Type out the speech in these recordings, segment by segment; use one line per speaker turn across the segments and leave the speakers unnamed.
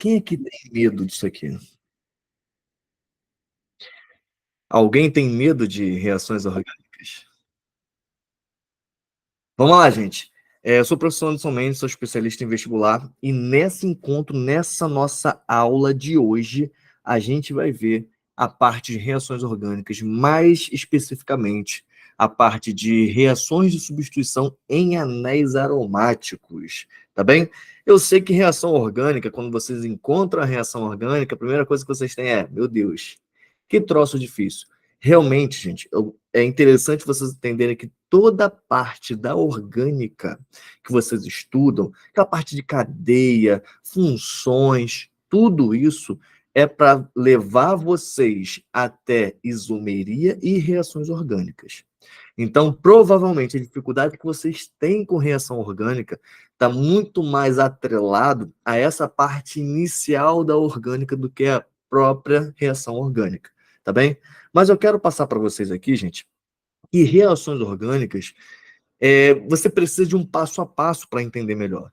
Quem aqui tem medo disso aqui? Alguém tem medo de reações orgânicas? Vamos lá, gente. Eu sou o professor Anderson Mendes, sou especialista em vestibular, e nesse encontro, nessa nossa aula de hoje, a gente vai ver a parte de reações orgânicas, mais especificamente a parte de reações de substituição em anéis aromáticos, tá bem? Eu sei que reação orgânica, quando vocês encontram a reação orgânica, a primeira coisa que vocês têm é, meu Deus, que troço difícil. Realmente, gente, é interessante vocês entenderem que toda a parte da orgânica que vocês estudam, aquela parte de cadeia, funções, tudo isso é para levar vocês até isomeria e reações orgânicas. Então, provavelmente, a dificuldade que vocês têm com reação orgânica está muito mais atrelado a essa parte inicial da orgânica do que a própria reação orgânica, tá bem? Mas eu quero passar para vocês aqui, gente, que reações orgânicas, você precisa de um passo a passo para entender melhor.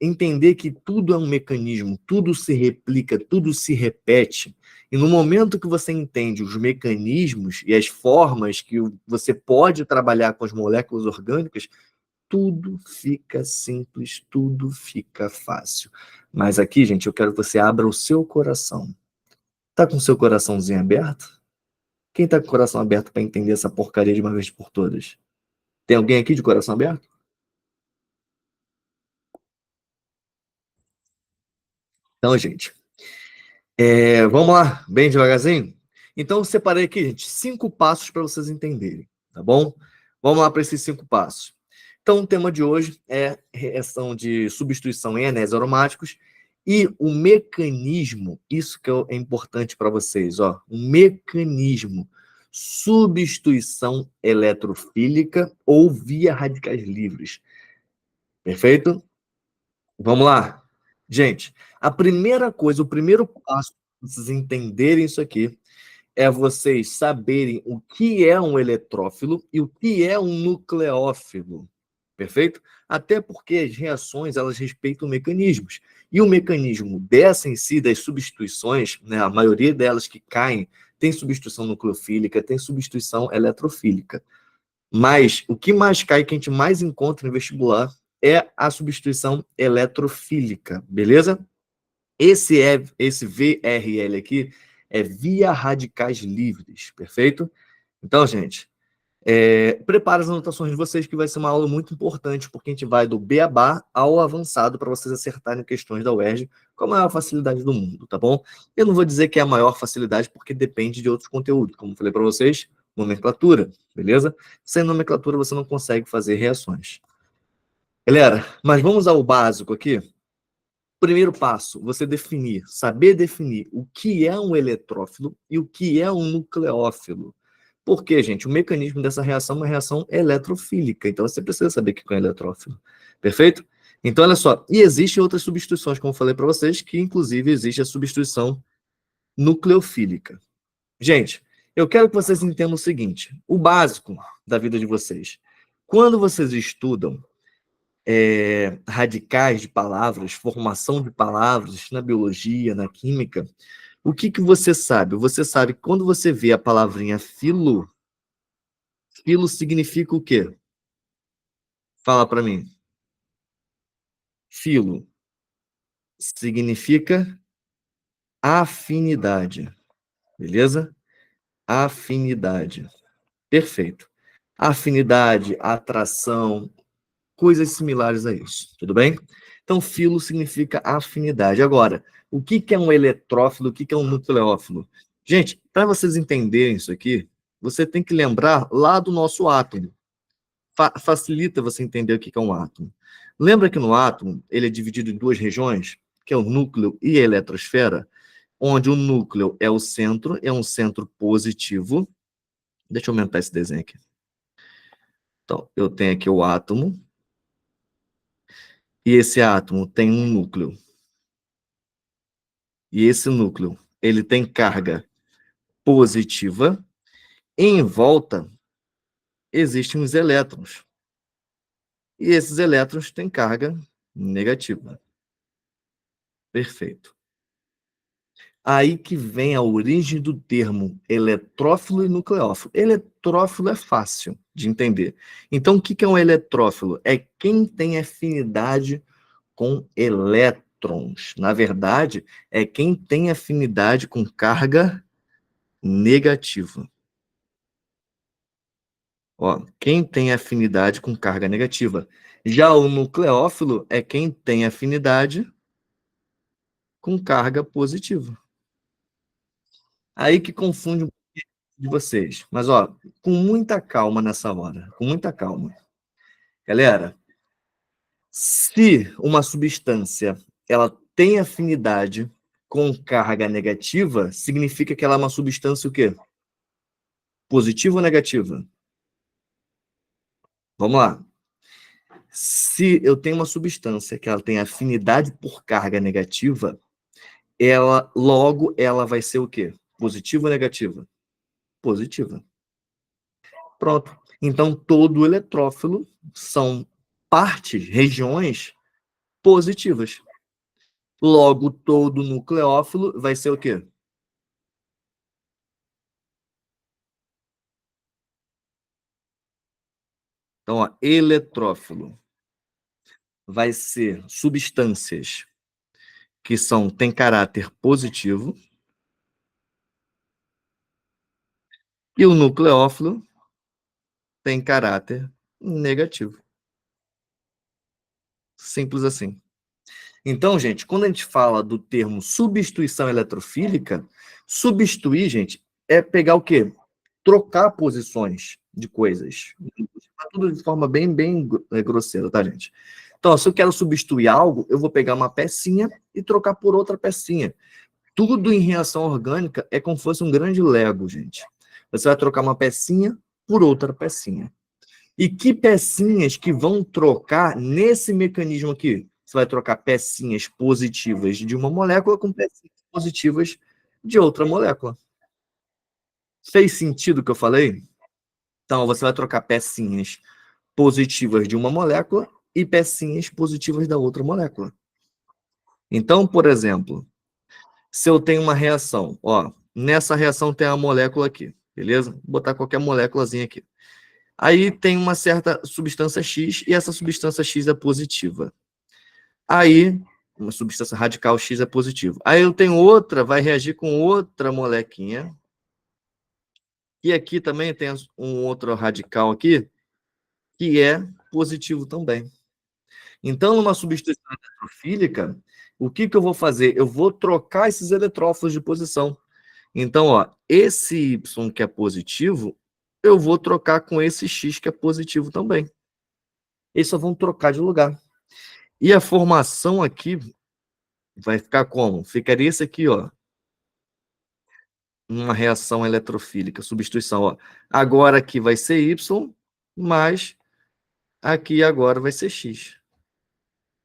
Entender que tudo é um mecanismo, tudo se replica, tudo se repete. E no momento que você entende os mecanismos e as formas que você pode trabalhar com as moléculas orgânicas, tudo fica simples, tudo fica fácil. Mas aqui, gente, eu quero que você abra o seu coração. Tá com o seu coraçãozinho aberto? Quem tá com o coração aberto para entender essa porcaria de uma vez por todas? Tem alguém aqui de coração aberto? Então, gente, vamos lá, bem devagarzinho? Então, eu separei aqui, gente, 5 passos para vocês entenderem, tá bom? Vamos lá para esses 5 passos. Então, o tema de hoje é reação de substituição em anéis aromáticos e o mecanismo, isso que é importante para vocês, ó, o mecanismo, substituição eletrofílica ou via radicais livres. Perfeito? Vamos lá. Gente, a primeira coisa, o primeiro passo para vocês entenderem isso aqui é vocês saberem o que é um eletrófilo e o que é um nucleófilo. Perfeito? Até porque as reações, elas respeitam mecanismos. E o mecanismo dessa em si, das substituições, né, a maioria delas que caem, tem substituição nucleofílica, tem substituição eletrofílica. Mas o que mais cai, que a gente mais encontra no vestibular, é a substituição eletrofílica, beleza? Esse VRL aqui é via radicais livres, perfeito? Então, gente, prepare as anotações de vocês, que vai ser uma aula muito importante, porque a gente vai do beabá ao avançado para vocês acertarem questões da UERJ com a maior facilidade do mundo, tá bom? Eu não vou dizer que é a maior facilidade, porque depende de outros conteúdos, como eu falei para vocês, nomenclatura, beleza? Sem nomenclatura você não consegue fazer reações. Galera, mas vamos ao básico aqui. Primeiro passo, você definir, saber definir o que é um eletrófilo e o que é um nucleófilo. Por quê, gente? O mecanismo dessa reação é uma reação eletrofílica, então você precisa saber o que é um eletrófilo. Perfeito? Então, olha só, e existem outras substituições, como eu falei para vocês, que inclusive existe a substituição nucleofílica. Gente, eu quero que vocês entendam o seguinte, o básico da vida de vocês. Quando vocês estudam radicais de palavras, formação de palavras na biologia, na química, o que, que você sabe? Você sabe que quando você vê a palavrinha filo, filo significa o quê? Fala para mim. Filo significa afinidade, beleza? Afinidade. Perfeito. Afinidade, atração, coisas similares a isso, tudo bem? Então, filo significa afinidade. Agora, o que é um eletrófilo, o que é um nucleófilo? Gente, para vocês entenderem isso aqui, você tem que lembrar lá do nosso átomo. Facilita você entender o que é um átomo. Lembra que no átomo ele é dividido em 2 regiões, que é o núcleo e a eletrosfera, onde o núcleo é o centro, é um centro positivo. Deixa eu aumentar esse desenho aqui. Então, eu tenho aqui o átomo, e esse átomo tem um núcleo. E esse núcleo, ele tem carga positiva, e em volta existem os elétrons. E esses elétrons têm carga negativa. Perfeito. Aí que vem a origem do termo eletrófilo e nucleófilo. Eletrófilo é fácil de entender. Então, o que é um eletrófilo? É quem tem afinidade com elétrons. Na verdade, é quem tem afinidade com carga negativa. Ó, quem tem afinidade com carga negativa. Já o nucleófilo é quem tem afinidade com carga positiva. Aí que confunde um pouquinho de vocês. Mas, ó, com muita calma nessa hora. Com muita calma. Galera, se uma substância ela tem afinidade com carga negativa, significa que ela é uma substância o quê? Positiva ou negativa? Vamos lá. Se eu tenho uma substância que ela tem afinidade por carga negativa, logo ela vai ser o quê? Positiva ou negativa? Positiva. Pronto. Então todo eletrófilo são partes, regiões positivas. Logo todo nucleófilo vai ser o quê? Então, ó, eletrófilo vai ser substâncias que têm caráter positivo, e o nucleófilo tem caráter negativo. Simples assim. Então, gente, quando a gente fala do termo substituição eletrofílica, substituir, gente, é pegar o quê? Trocar posições de coisas. Tudo de forma bem grosseira, tá, gente? Então, se eu quero substituir algo, eu vou pegar uma pecinha e trocar por outra pecinha. Tudo em reação orgânica é como se fosse um grande Lego, gente. Você vai trocar uma pecinha por outra pecinha. E que pecinhas que vão trocar nesse mecanismo aqui? Você vai trocar pecinhas positivas de uma molécula com pecinhas positivas de outra molécula. Fez sentido o que eu falei? Então, você vai trocar pecinhas positivas de uma molécula e pecinhas positivas da outra molécula. Então, por exemplo, se eu tenho uma reação, ó, nessa reação tem a molécula aqui, beleza? Vou botar qualquer moléculazinha aqui. Aí tem uma certa substância X e essa substância X é positiva. Aí, uma substância radical X é positiva. Aí eu tenho outra, vai reagir com outra molequinha. E aqui também tem um outro radical aqui, que é positivo também. Então, numa substituição eletrofílica, o que eu vou fazer? Eu vou trocar esses eletrófilos de posição. Então, ó, esse Y que é positivo, eu vou trocar com esse X que é positivo também. Eles só vão trocar de lugar. E a formação aqui vai ficar como? Ficaria isso aqui, ó. Uma reação eletrofílica, substituição, ó. Agora aqui vai ser Y, mas aqui agora vai ser X.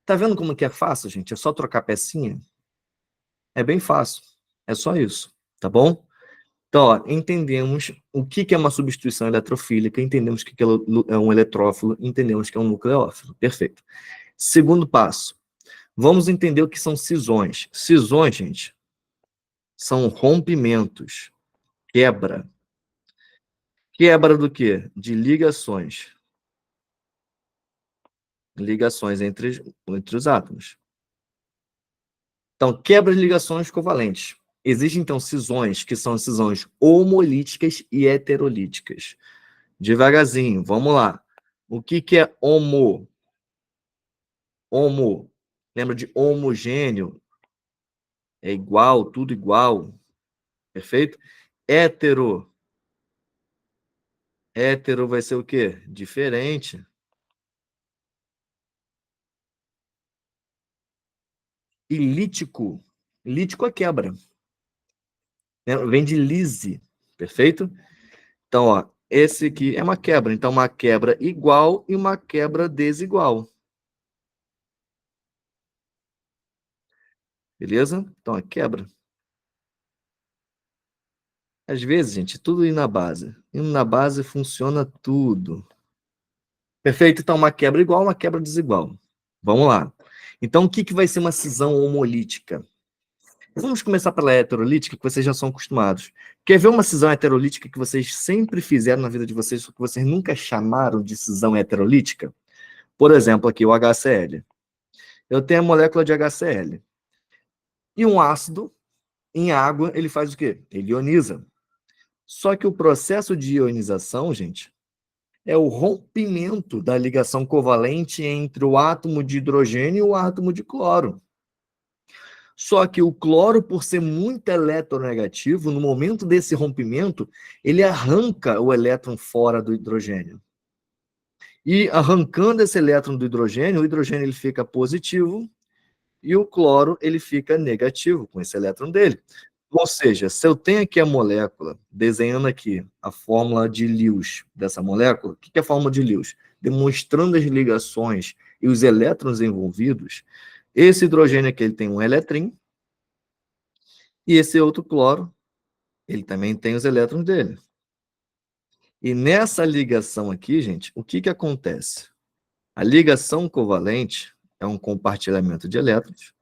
Tá vendo como que é fácil, gente? É só trocar pecinha? É bem fácil. É só isso, tá bom? Então, ó, entendemos o que é uma substituição eletrofílica, entendemos o que é um eletrófilo, entendemos que é um nucleófilo. Perfeito. Segundo passo, vamos entender o que são cisões. Cisões, gente, são rompimentos, quebra. Quebra do quê? De ligações. Ligações entre os átomos. Então, quebra de ligações covalentes. Existem, então, cisões que são cisões homolíticas e heterolíticas. Devagarzinho, vamos lá. O que é homo? Homo. Lembra de homogêneo? É igual, tudo igual. Perfeito? Hétero. Hétero vai ser o quê? Diferente. E lítico. Lítico é quebra. Vem de lise. Perfeito? Então, ó, esse aqui é uma quebra. Então, uma quebra igual e uma quebra desigual. Beleza? Então, é quebra. Às vezes, gente, tudo indo na base. Indo na base funciona tudo. Perfeito? Então, uma quebra igual, uma quebra desigual. Vamos lá. Então, o que vai ser uma cisão homolítica? Vamos começar pela heterolítica, que vocês já são acostumados. Quer ver uma cisão heterolítica que vocês sempre fizeram na vida de vocês, só que vocês nunca chamaram de cisão heterolítica? Por exemplo, aqui o HCl. Eu tenho a molécula de HCl. E um ácido, em água, ele faz o quê? Ele ioniza. Só que o processo de ionização, gente, é o rompimento da ligação covalente entre o átomo de hidrogênio e o átomo de cloro. Só que o cloro, por ser muito eletronegativo, no momento desse rompimento, ele arranca o elétron fora do hidrogênio. E arrancando esse elétron do hidrogênio, o hidrogênio ele fica positivo e o cloro ele fica negativo com esse elétron dele. Ou seja, se eu tenho aqui a molécula, desenhando aqui a fórmula de Lewis dessa molécula, o que é a fórmula de Lewis? Demonstrando as ligações e os elétrons envolvidos, esse hidrogênio aqui ele tem um eletrim, e esse outro cloro, ele também tem os elétrons dele. E nessa ligação aqui, gente, o que acontece? A ligação covalente é um compartilhamento de elétrons,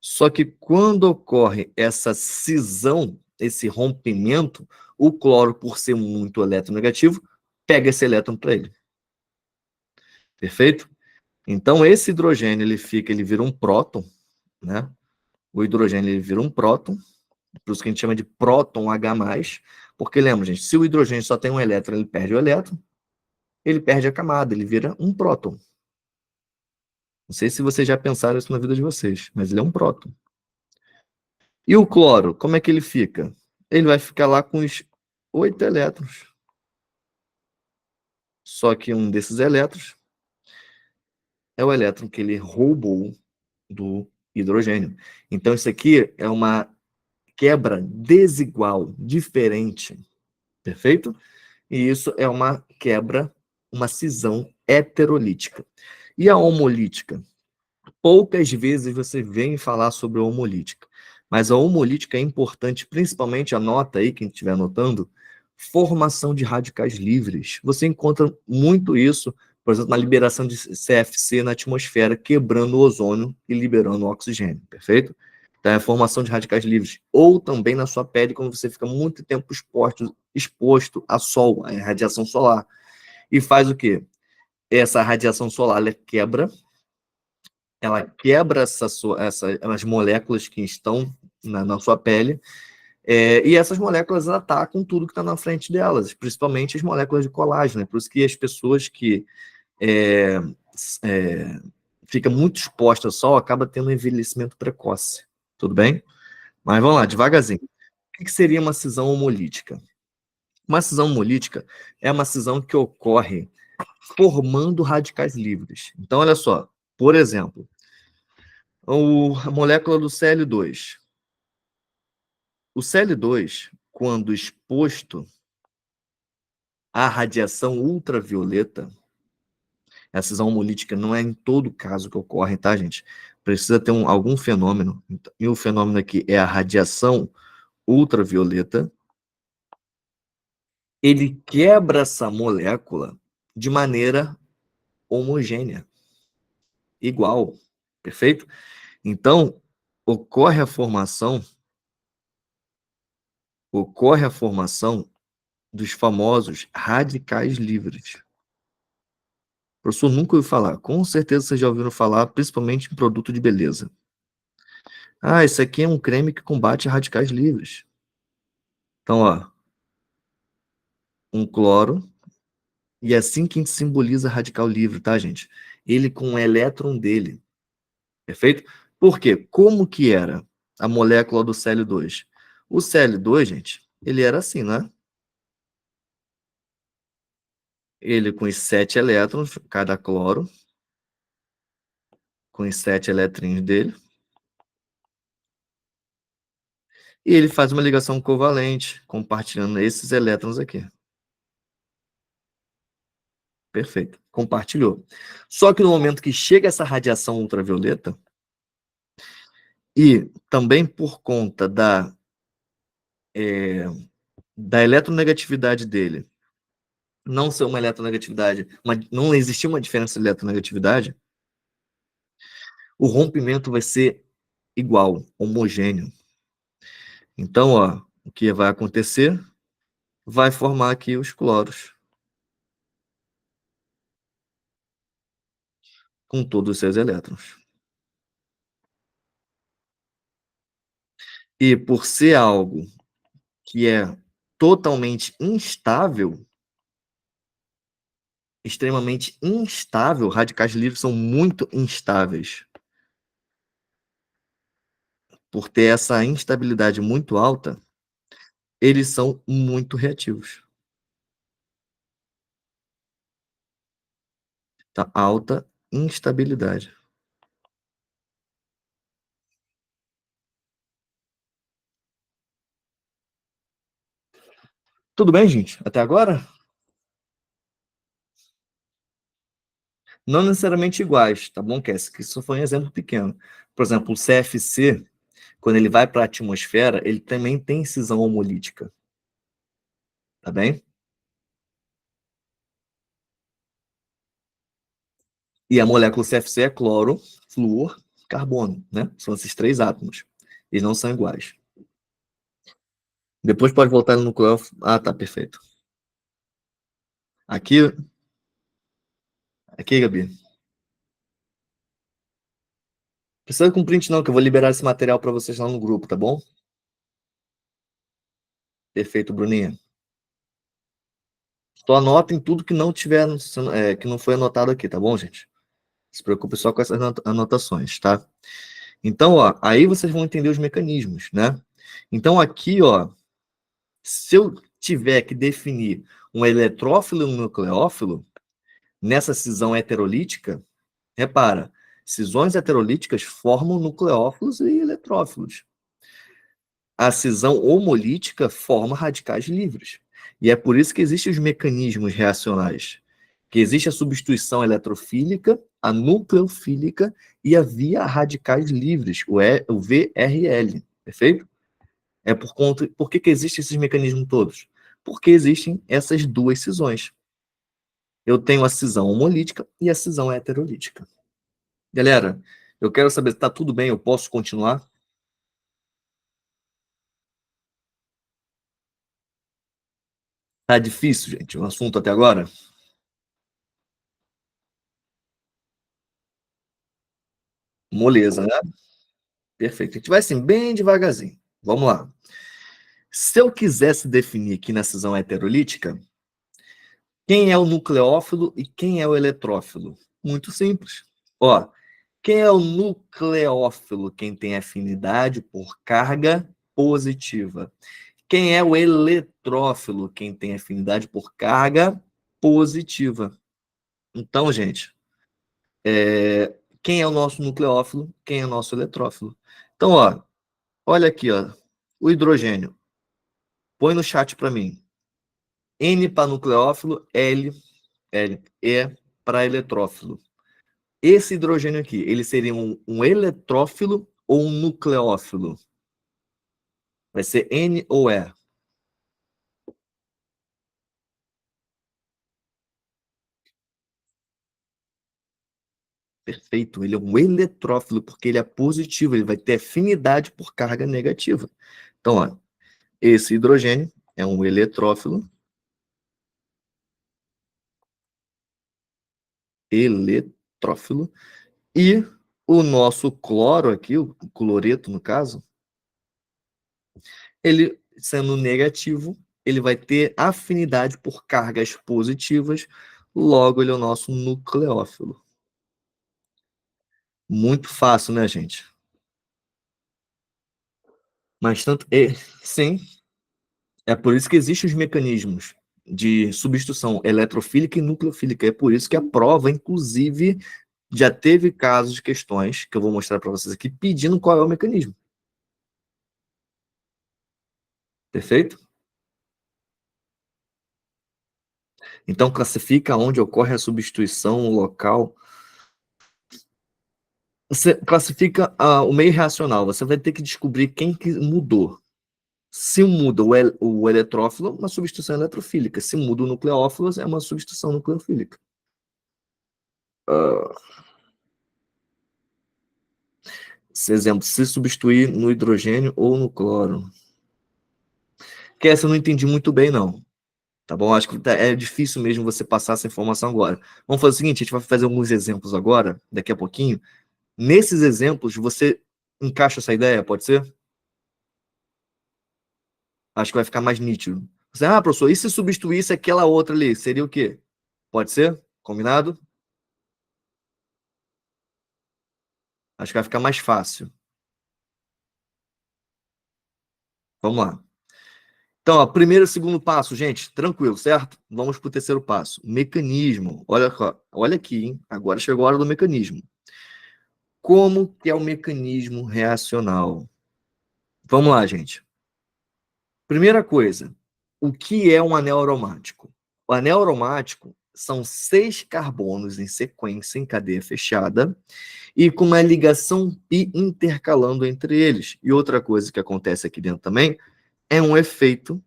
só que quando ocorre essa cisão, esse rompimento, o cloro, por ser muito eletronegativo, pega esse elétron para ele. Perfeito? Então, esse hidrogênio, ele vira um próton, né? O hidrogênio, ele vira um próton, por isso que a gente chama de próton H+, porque lembra, gente, se o hidrogênio só tem um elétron, ele perde o elétron, ele perde a camada, ele vira um próton. Não sei se vocês já pensaram isso na vida de vocês, mas ele é um próton. E o cloro, como é que ele fica? Ele vai ficar lá com os 8 elétrons. Só que um desses elétrons é o elétron que ele roubou do hidrogênio. Então, isso aqui é uma quebra desigual, diferente. Perfeito? E isso é uma quebra, uma cisão heterolítica. E a homolítica? Poucas vezes você vem falar sobre a homolítica, mas a homolítica é importante, principalmente, anota aí, quem estiver anotando, formação de radicais livres. Você encontra muito isso, por exemplo, na liberação de CFC na atmosfera, quebrando o ozônio e liberando o oxigênio, perfeito? Então, é a formação de radicais livres. Ou também na sua pele, quando você fica muito tempo exposto a sol, a radiação solar. E faz o quê? Essa radiação solar ela quebra as moléculas que estão na sua pele, e essas moléculas atacam tudo que está na frente delas, principalmente as moléculas de colágeno. Por isso que as pessoas que ficam muito expostas ao sol acabam tendo um envelhecimento precoce. Tudo bem? Mas vamos lá, devagarzinho. O que seria uma cisão homolítica? Uma cisão homolítica é uma cisão que ocorre formando radicais livres. Então, olha só, por exemplo, a molécula do Cl2. O Cl2, quando exposto à radiação ultravioleta, a cisão homolítica não é em todo caso que ocorre, tá, gente? Precisa ter algum fenômeno, e o fenômeno aqui é a radiação ultravioleta. Ele quebra essa molécula de maneira homogênea, igual, perfeito? Então, ocorre a formação dos famosos radicais livres. O professor nunca ouviu falar. Com certeza vocês já ouviram falar, principalmente em produto de beleza. Ah, esse aqui é um creme que combate radicais livres. Então, ó, um cloro, e é assim que a gente simboliza radical livre, tá, gente? Ele com o elétron dele, perfeito? Por quê? Como que era a molécula do Cl2? O Cl2, gente, ele era assim, né? Ele com os 7 elétrons, cada cloro, com os 7 eletrinhos dele. E ele faz uma ligação covalente, compartilhando esses elétrons aqui. Perfeito. Compartilhou. Só que no momento que chega essa radiação ultravioleta, e também por conta da eletronegatividade dele, não ser uma eletronegatividade, não existir uma diferença de eletronegatividade, o rompimento vai ser igual, homogêneo. Então, ó, o que vai acontecer? Vai formar aqui os cloros com todos os seus elétrons. E por ser algo que é totalmente instável, extremamente instável, radicais livres são muito instáveis. Por ter essa instabilidade muito alta, eles são muito reativos. Tá? Alta instabilidade. Tudo bem, gente? Até agora? Não necessariamente iguais, tá bom, Cass? Que isso foi um exemplo pequeno. Por exemplo, o CFC, quando ele vai para a atmosfera, ele também tem cisão homolítica. Tá bem? E a molécula CFC é cloro, flúor, carbono, né? São esses três átomos. Eles não são iguais. Depois pode voltar no núcleo. Ah, tá, perfeito. Aqui, aqui, Gabi. Precisa com print não, que eu vou liberar esse material para vocês lá no grupo, tá bom? Perfeito, Bruninha. Só anotem tudo que não tiver, que não foi anotado aqui, tá bom, gente? Se preocupe só com essas anotações, tá? Então, ó, aí vocês vão entender os mecanismos, né? Então, aqui, ó, se eu tiver que definir um eletrófilo e um nucleófilo, nessa cisão heterolítica, repara, cisões heterolíticas formam nucleófilos e eletrófilos. A cisão homolítica forma radicais livres. E é por isso que existem os mecanismos reacionais, que existe a substituição eletrofílica, a nucleofílica e a via radicais livres, o VRL, perfeito? É por que existem esses mecanismos todos? Porque existem essas duas cisões. Eu tenho a cisão homolítica e a cisão heterolítica. Galera, eu quero saber se está tudo bem, eu posso continuar? Tá difícil, gente, o assunto até agora? Moleza, né? Perfeito. A gente vai assim, bem devagarzinho. Vamos lá. Se eu quisesse definir aqui na cisão heterolítica, quem é o nucleófilo e quem é o eletrófilo? Muito simples. Ó, quem é o nucleófilo? Quem tem afinidade por carga positiva. Quem é o eletrófilo? Quem tem afinidade por carga positiva. Então, gente, quem é o nosso nucleófilo? Quem é o nosso eletrófilo? Então, ó, olha aqui, ó, o hidrogênio. Põe no chat para mim. N para nucleófilo, E para eletrófilo. Esse hidrogênio aqui, ele seria um eletrófilo ou um nucleófilo? Vai ser N ou E? Perfeito, ele é um eletrófilo, porque ele é positivo, ele vai ter afinidade por carga negativa. Então, ó, esse hidrogênio é um eletrófilo, e o nosso cloro aqui, o cloreto no caso, ele sendo negativo, ele vai ter afinidade por cargas positivas, logo ele é o nosso nucleófilo. Muito fácil, né, gente? Mas tanto sim, é por isso que existem os mecanismos de substituição eletrofílica e nucleofílica. É por isso que a prova, inclusive, já teve casos de questões que eu vou mostrar para vocês aqui pedindo qual é o mecanismo. Perfeito? Então classifica onde ocorre a substituição local. Você classifica o meio reacional. Você vai ter que descobrir quem que mudou. Se muda o eletrófilo, uma substituição eletrofílica. Se muda o nucleófilo, é uma substituição nucleofílica. Esse exemplo, se substituir no hidrogênio ou no cloro. Que essa eu não entendi muito bem, não. Tá bom? Acho que é difícil mesmo você passar essa informação agora. Vamos fazer o seguinte, a gente vai fazer alguns exemplos agora, daqui a pouquinho. Nesses exemplos, você encaixa essa ideia, pode ser? Acho que vai ficar mais nítido. Você, professor, e se substituísse aquela outra ali? Seria o quê? Pode ser? Combinado? Acho que vai ficar mais fácil. Vamos lá. Então, ó, primeiro e segundo passo, gente, tranquilo, certo? Vamos para o terceiro passo. Mecanismo. Olha aqui, hein? Agora chegou a hora do mecanismo. Como que é o mecanismo reacional? Vamos lá, gente. Primeira coisa, o que é um anel aromático? O anel aromático são 6 carbonos em sequência, em cadeia fechada, e com uma ligação pi intercalando entre eles. E outra coisa que acontece aqui dentro também é um efeito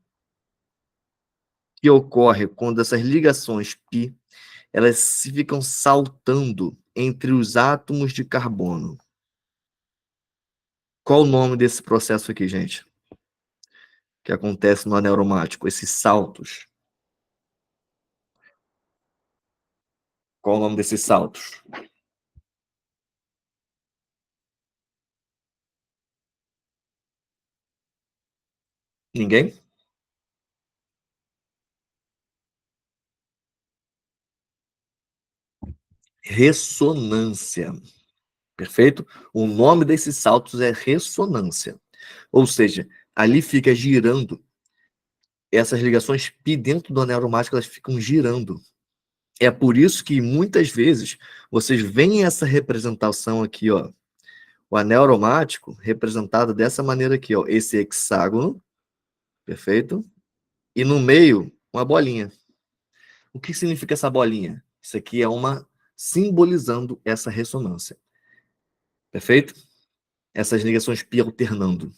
que ocorre quando essas ligações pi elas ficam saltando entre os átomos de carbono. Qual o nome desse processo aqui, gente? Que acontece no anel aromático, esses saltos. Qual o nome desses saltos? Ninguém? Ressonância. Perfeito? O nome desses saltos é ressonância. Ou seja, ali fica girando, essas ligações pi dentro do anel aromático, elas ficam girando. É por isso que muitas vezes vocês veem essa representação aqui, ó, o anel aromático representado dessa maneira aqui, ó, esse hexágono, perfeito? E no meio, uma bolinha. O que significa essa bolinha? Isso aqui é uma simbolizando essa ressonância, perfeito? Essas ligações pi alternando.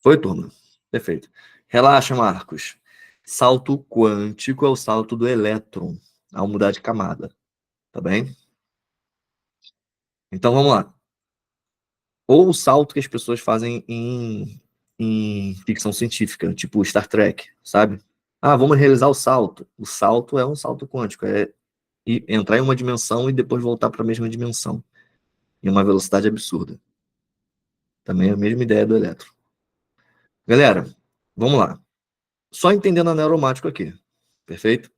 Foi, turma? Perfeito. Relaxa, Marcos. Salto quântico é o salto do elétron ao mudar de camada, tá bem? Então vamos lá. Ou o salto que as pessoas fazem em ficção científica, tipo Star Trek, sabe? Vamos realizar o salto. O salto é um salto quântico, é entrar em uma dimensão e depois voltar para a mesma dimensão, em uma velocidade absurda. Também é a mesma ideia do elétron. Galera, vamos lá. Só entendendo a neuromático aqui, perfeito?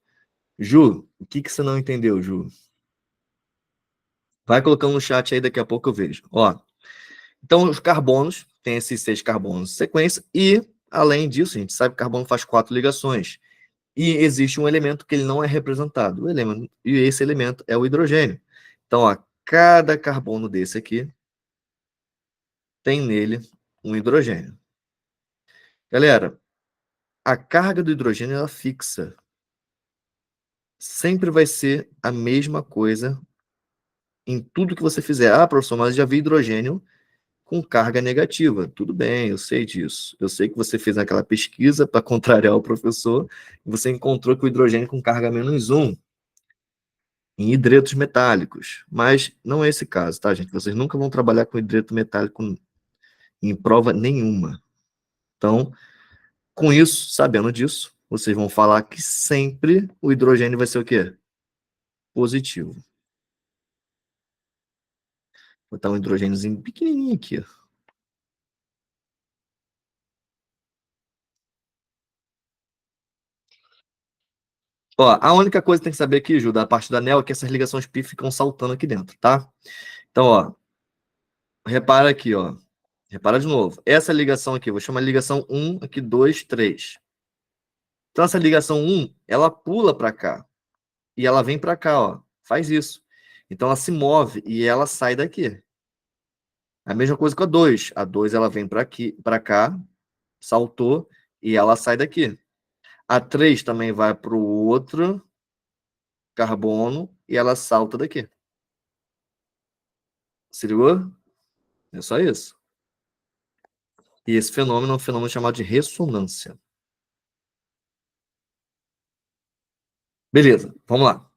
Ju, o que você não entendeu, Ju? Vai colocando no chat aí, daqui a pouco eu vejo. Ó, então, os carbonos, tem esses 6 carbonos em sequência, e, além disso, a gente sabe que o carbono faz 4 ligações. E existe um elemento que ele não é representado. E esse elemento é o hidrogênio. Então, ó, cada carbono desse aqui tem nele um hidrogênio. Galera, a carga do hidrogênio ela fixa. Sempre vai ser a mesma coisa em tudo que você fizer. Professor, mas já vi hidrogênio com carga negativa. Tudo bem, eu sei disso. Eu sei que você fez aquela pesquisa para contrariar o professor e você encontrou que o hidrogênio com carga -1 em hidretos metálicos. Mas não é esse caso, tá, gente? Vocês nunca vão trabalhar com hidreto metálico em prova nenhuma. Então, com isso, sabendo disso, vocês vão falar que sempre o hidrogênio vai ser o quê? Positivo. Vou botar um hidrogêniozinho pequenininho aqui, ó. Ó, a única coisa que tem que saber aqui, Ju, da parte da anel, é que essas ligações pi ficam saltando aqui dentro, tá? Então, ó, repara aqui, ó. Repara de novo. Essa ligação aqui, vou chamar de ligação 1, aqui 2, 3. Então, essa ligação 1, ela pula para cá. E ela vem para cá, ó. Faz isso. Então, ela se move e ela sai daqui. A mesma coisa com a 2. A 2, ela vem para aqui, para cá, saltou, e ela sai daqui. A 3 também vai para o outro carbono e ela salta daqui. Se ligou? É só isso. E esse fenômeno é um fenômeno chamado de ressonância. Beleza, vamos lá.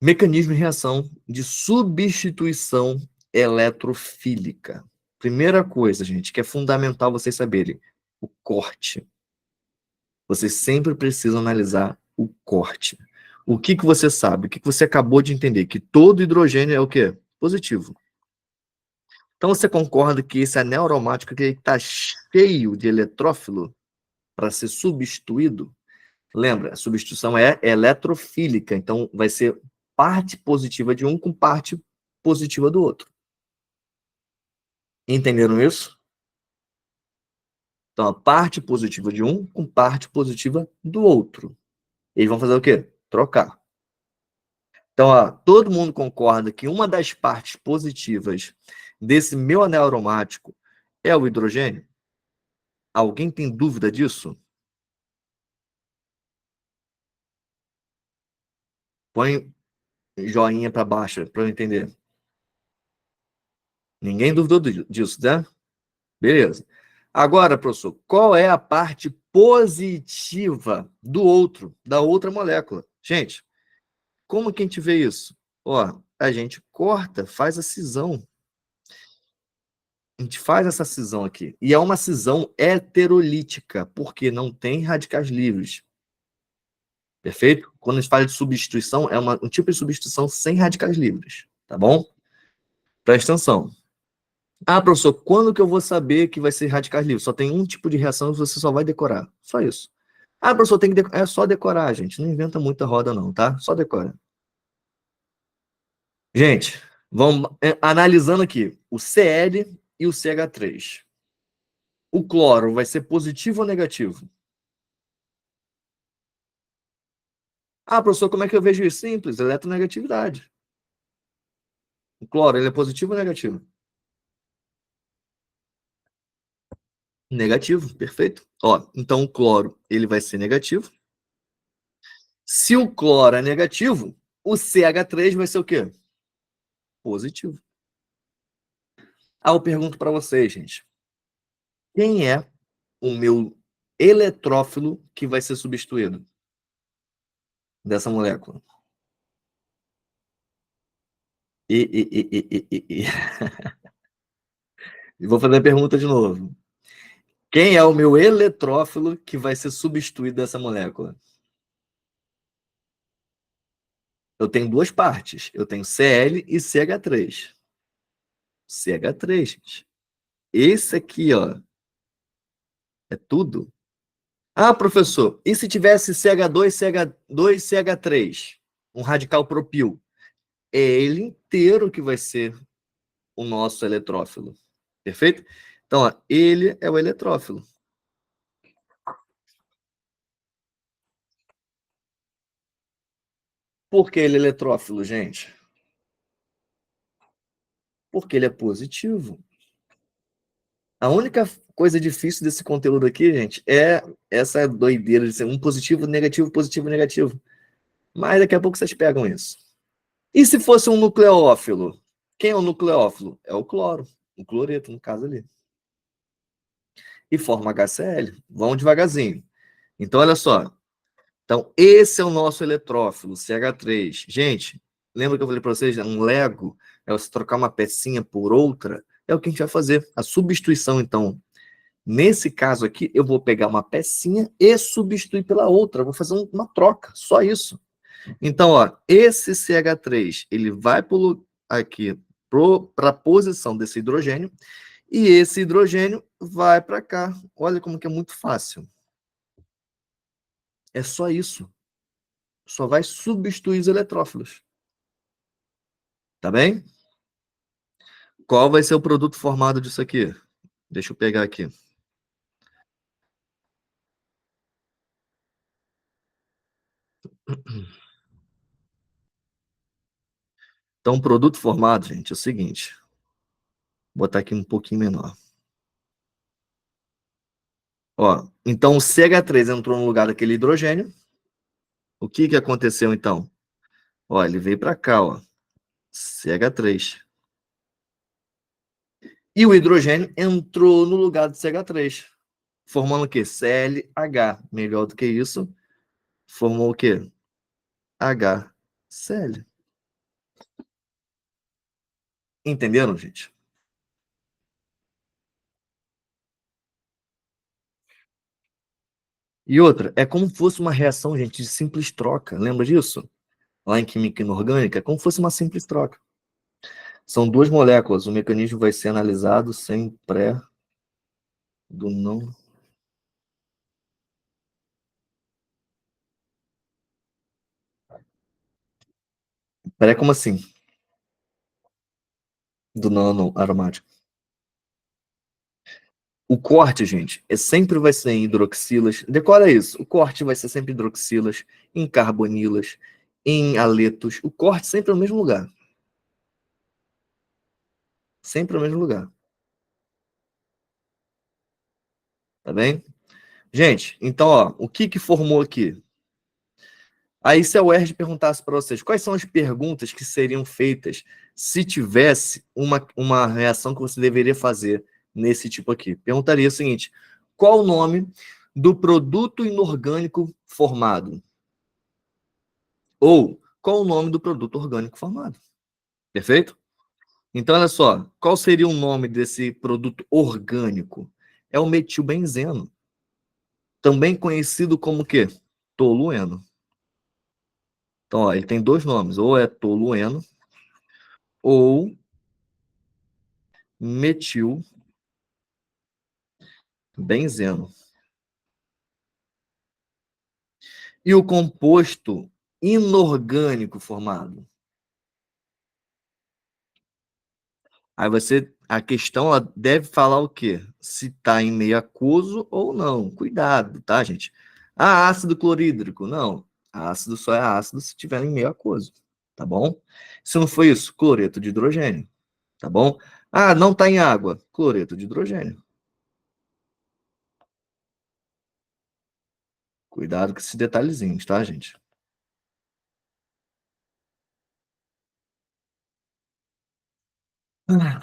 Mecanismo de reação de substituição eletrofílica. Primeira coisa, gente, que é fundamental vocês saberem, o corte. Vocês sempre precisam analisar o corte. O que você sabe? O que você acabou de entender? Que todo hidrogênio é o quê? Positivo. Então você concorda que esse anel aromático que está cheio de eletrófilo para ser substituído? Lembra, a substituição é eletrofílica, então vai ser parte positiva de um com parte positiva do outro. Entenderam isso? Então, a parte positiva de um com parte positiva do outro. Eles vão fazer o quê? Trocar. Então, ó, todo mundo concorda que uma das partes positivas desse meu anel aromático é o hidrogênio? Alguém tem dúvida disso? Põe joinha para baixo para eu entender. Ninguém duvidou disso, né? Beleza. Agora, professor, qual é a parte positiva do outro, da outra molécula? Gente, como que a gente vê isso? Ó, a gente corta, faz a cisão. A gente faz essa cisão aqui. E é uma cisão heterolítica, porque não tem radicais livres. Perfeito? Quando a gente fala de substituição, é um tipo de substituição sem radicais livres. Tá bom? Presta atenção. Ah, professor, quando que eu vou saber que vai ser radicais livres? Só tem um tipo de reação que você só vai decorar. Só isso. Ah, professor, tem que é só decorar, gente. Não inventa muita roda, não, tá? Só decora. Gente, vamos analisando aqui o Cl e o CH3. O cloro vai ser positivo ou negativo? Ah, professor, como é que eu vejo isso? Simples, eletronegatividade. O cloro, ele é positivo ou negativo? Negativo, perfeito. Ó, então o cloro, ele vai ser negativo. Se o cloro é negativo, o CH3 vai ser o quê? Positivo. Ah, eu pergunto para vocês, gente. Quem é o meu eletrófilo que vai ser substituído dessa molécula? E. Vou fazer a pergunta de novo. Quem é o meu eletrófilo que vai ser substituído dessa molécula? Eu tenho duas partes. Eu tenho Cl e CH3. CH3, gente. Esse aqui, ó, é tudo. Ah, professor, e se tivesse CH2, CH2, CH3? Um radical propil? É ele inteiro que vai ser o nosso eletrófilo. Perfeito? Então, ó, ele é o eletrófilo. Por que ele é eletrófilo, gente? Porque ele é positivo. A única coisa difícil desse conteúdo aqui, gente, é essa doideira de ser um positivo, negativo, positivo, negativo. Mas daqui a pouco vocês pegam isso. E se fosse um nucleófilo? Quem é o nucleófilo? É o cloro, o cloreto, no caso ali. E forma HCl. Vamos devagarzinho. Então, olha só. Então, esse é o nosso eletrófilo, CH3. Gente, lembra que eu falei para vocês, um Lego é você trocar uma pecinha por outra? É o que a gente vai fazer. A substituição, então. Nesse caso aqui, eu vou pegar uma pecinha e substituir pela outra. Eu vou fazer uma troca, só isso. Então, ó, esse CH3, ele vai aqui para a posição desse hidrogênio e esse hidrogênio vai para cá. Olha como que é muito fácil. É só isso. Só vai substituir os eletrófilos. Tá bem? Qual vai ser o produto formado disso aqui? Deixa eu pegar aqui. Então, o produto formado, gente, é o seguinte. Vou botar aqui um pouquinho menor. Ó, então o CH3 entrou no lugar daquele hidrogênio. O que aconteceu então? Ó, ele veio para cá, ó. CH3. E o hidrogênio entrou no lugar do CH3, formando o quê? ClH. Melhor do que isso, formou o quê? HCl. Entenderam, gente? E outra, é como se fosse uma reação, gente, de simples troca. Lembra disso? Lá em química inorgânica, é como se fosse uma simples troca. São duas moléculas, o mecanismo vai ser analisado sem pré do não. Pré como assim? Do não aromático. O corte, gente, sempre vai ser em hidroxilas. Decora isso. O corte vai ser sempre em hidroxilas, em carbonilas, em aletos. O corte sempre é no mesmo lugar. Sempre no mesmo lugar. Tá bem? Gente, então, ó, o que formou aqui? Aí, se a UERJ perguntasse para vocês quais são as perguntas que seriam feitas se tivesse uma reação que você deveria fazer nesse tipo aqui, perguntaria o seguinte: qual o nome do produto inorgânico formado? Ou qual o nome do produto orgânico formado? Perfeito? Então, olha só, qual seria o nome desse produto orgânico? É o metilbenzeno, também conhecido como o quê? Tolueno. Então, ó, ele tem dois nomes, ou é tolueno ou metilbenzeno. E o composto inorgânico formado? Aí a questão ela deve falar o quê? Se está em meio aquoso ou não. Cuidado, tá, gente? Ah, ácido clorídrico. Não. Ácido só é ácido se tiver em meio aquoso, tá bom? Se não for isso, cloreto de hidrogênio, tá bom? Ah, não está em água. Cloreto de hidrogênio. Cuidado com esses detalhezinhos, tá, gente?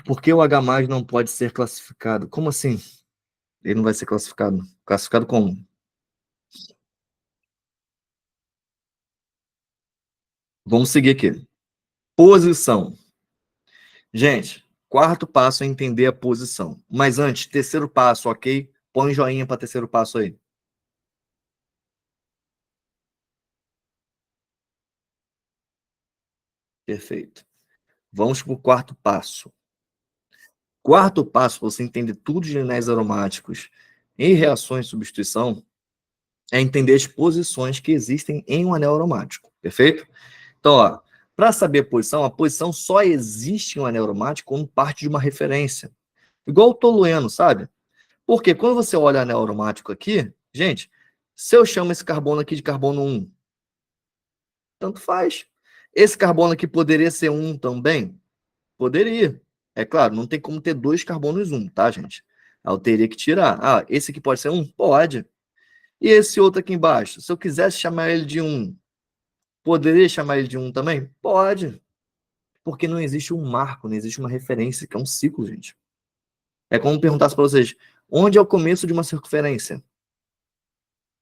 Por que o H+ não pode ser classificado? Como assim? Ele não vai ser classificado? Classificado como? Vamos seguir aqui. Posição. Gente, quarto passo é entender a posição. Mas antes, terceiro passo, ok? Põe joinha para terceiro passo aí. Perfeito. Vamos para o quarto passo. Quarto passo, para você entender tudo de anéis aromáticos e reações de substituição, é entender as posições que existem em um anel aromático. Perfeito? Então, ó, para saber a posição só existe em um anel aromático quando parte de uma referência. Igual o tolueno, sabe? Porque quando você olha o anel aromático aqui, gente, se eu chamo esse carbono aqui de carbono 1, tanto faz. Esse carbono aqui poderia ser 1 também? Poderia. É claro, não tem como ter dois carbonos 1, tá, gente? Eu teria que tirar. Ah, esse aqui pode ser 1? Pode. E esse outro aqui embaixo? Se eu quisesse chamar ele de 1, poderia chamar ele de 1 também? Pode. Porque não existe um marco, não existe uma referência, que é um ciclo, gente. É como perguntasse para vocês, onde é o começo de uma circunferência?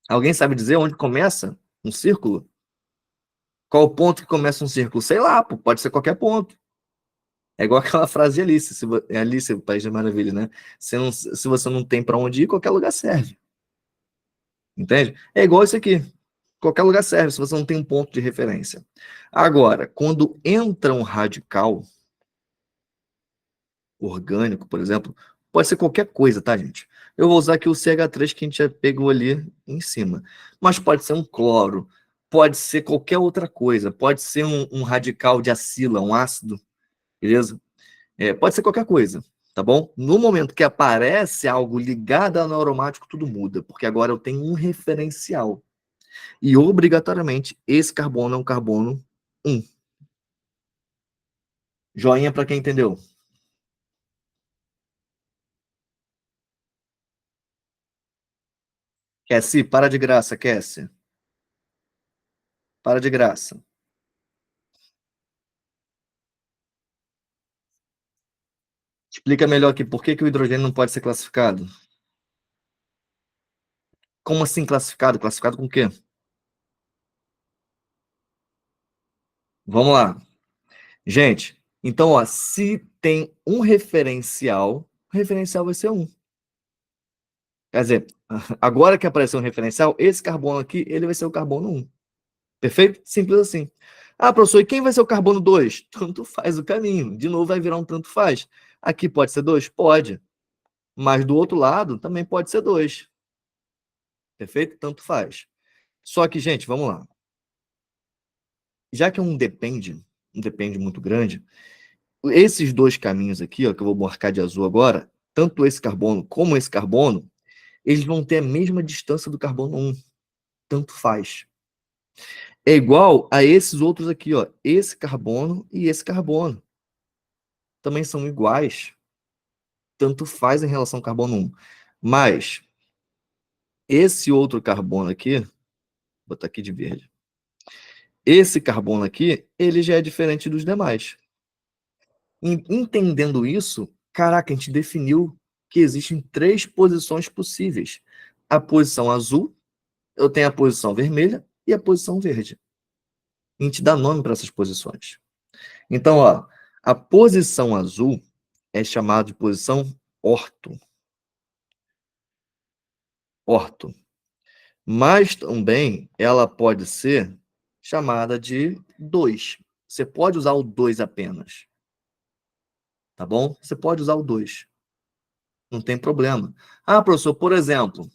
Alguém sabe dizer onde começa um círculo? Qual o ponto que começa um círculo? Sei lá, pô, pode ser qualquer ponto. É igual aquela frase de Alice, é Alice, o País das Maravilhas, né? Se você não tem para onde ir, qualquer lugar serve. Entende? É igual isso aqui. Qualquer lugar serve, se você não tem um ponto de referência. Agora, quando entra um radical orgânico, por exemplo, pode ser qualquer coisa, tá, gente? Eu vou usar aqui o CH3 que a gente já pegou ali em cima. Mas pode ser um cloro, pode ser qualquer outra coisa, pode ser um radical de acila, um ácido, beleza? Pode ser qualquer coisa, tá bom? No momento que aparece algo ligado ao aromático, tudo muda, porque agora eu tenho um referencial. E obrigatoriamente esse carbono é um carbono 1. Joinha para quem entendeu. Cassie, para de graça, Cassie. Para de graça. Explica melhor aqui por que o hidrogênio não pode ser classificado. Como assim classificado? Classificado com o quê? Vamos lá. Gente, então, ó, se tem um referencial, o referencial vai ser 1. Quer dizer, agora que apareceu um referencial, esse carbono aqui, ele vai ser o carbono 1. Perfeito? Simples assim. Ah, professor, e quem vai ser o carbono 2? Tanto faz o caminho. De novo, vai virar um tanto faz. Aqui pode ser 2? Pode. Mas do outro lado, também pode ser 2. Perfeito? Tanto faz. Só que, gente, vamos lá. Já que é um depende muito grande, esses dois caminhos aqui, ó, que eu vou marcar de azul agora, tanto esse carbono como esse carbono, eles vão ter a mesma distância do carbono 1. Tanto faz. É igual a esses outros aqui, ó. Esse carbono e esse carbono. Também são iguais. Tanto faz em relação ao carbono 1. Mas esse outro carbono aqui, vou botar aqui de verde. Esse carbono aqui, ele já é diferente dos demais. Entendendo isso, caraca, a gente definiu que existem 3 posições possíveis. A posição azul, eu tenho a posição vermelha e a posição verde. A gente dá nome para essas posições. Então, ó, a posição azul é chamada de posição orto. Orto. Mas também ela pode ser chamada de 2. Você pode usar o 2 apenas. Tá bom? Você pode usar o 2. Não tem problema. Ah, professor, por exemplo,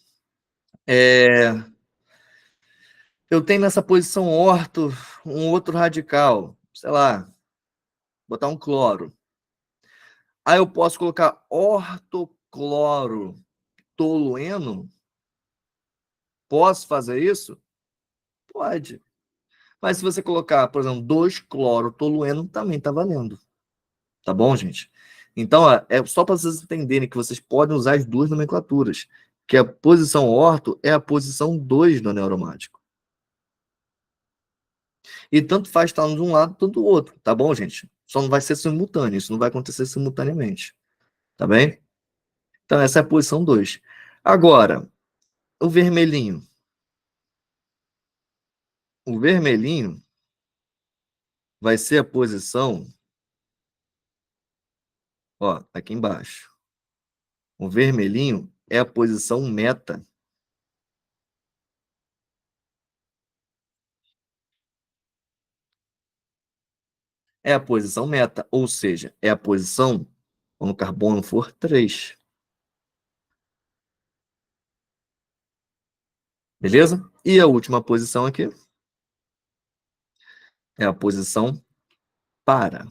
eu tenho nessa posição orto um outro radical, sei lá, botar um cloro. Aí eu posso colocar ortocloro tolueno? Posso fazer isso? Pode. Mas se você colocar, por exemplo, 2-cloro-tolueno, também está valendo. Tá bom, gente? Então, ó, é só para vocês entenderem que vocês podem usar as duas nomenclaturas. Que a posição orto é a posição 2 do anel aromático. E tanto faz estar de um lado quanto do outro, tá bom, gente? Só não vai ser simultâneo, isso não vai acontecer simultaneamente. Tá bem? Então, essa é a posição 2. Agora, o vermelhinho. O vermelhinho vai ser a posição, ó, aqui embaixo. O vermelhinho é a posição meta. É a posição meta, ou seja, é a posição quando o carbono for 3. Beleza? E a última posição aqui é a posição para.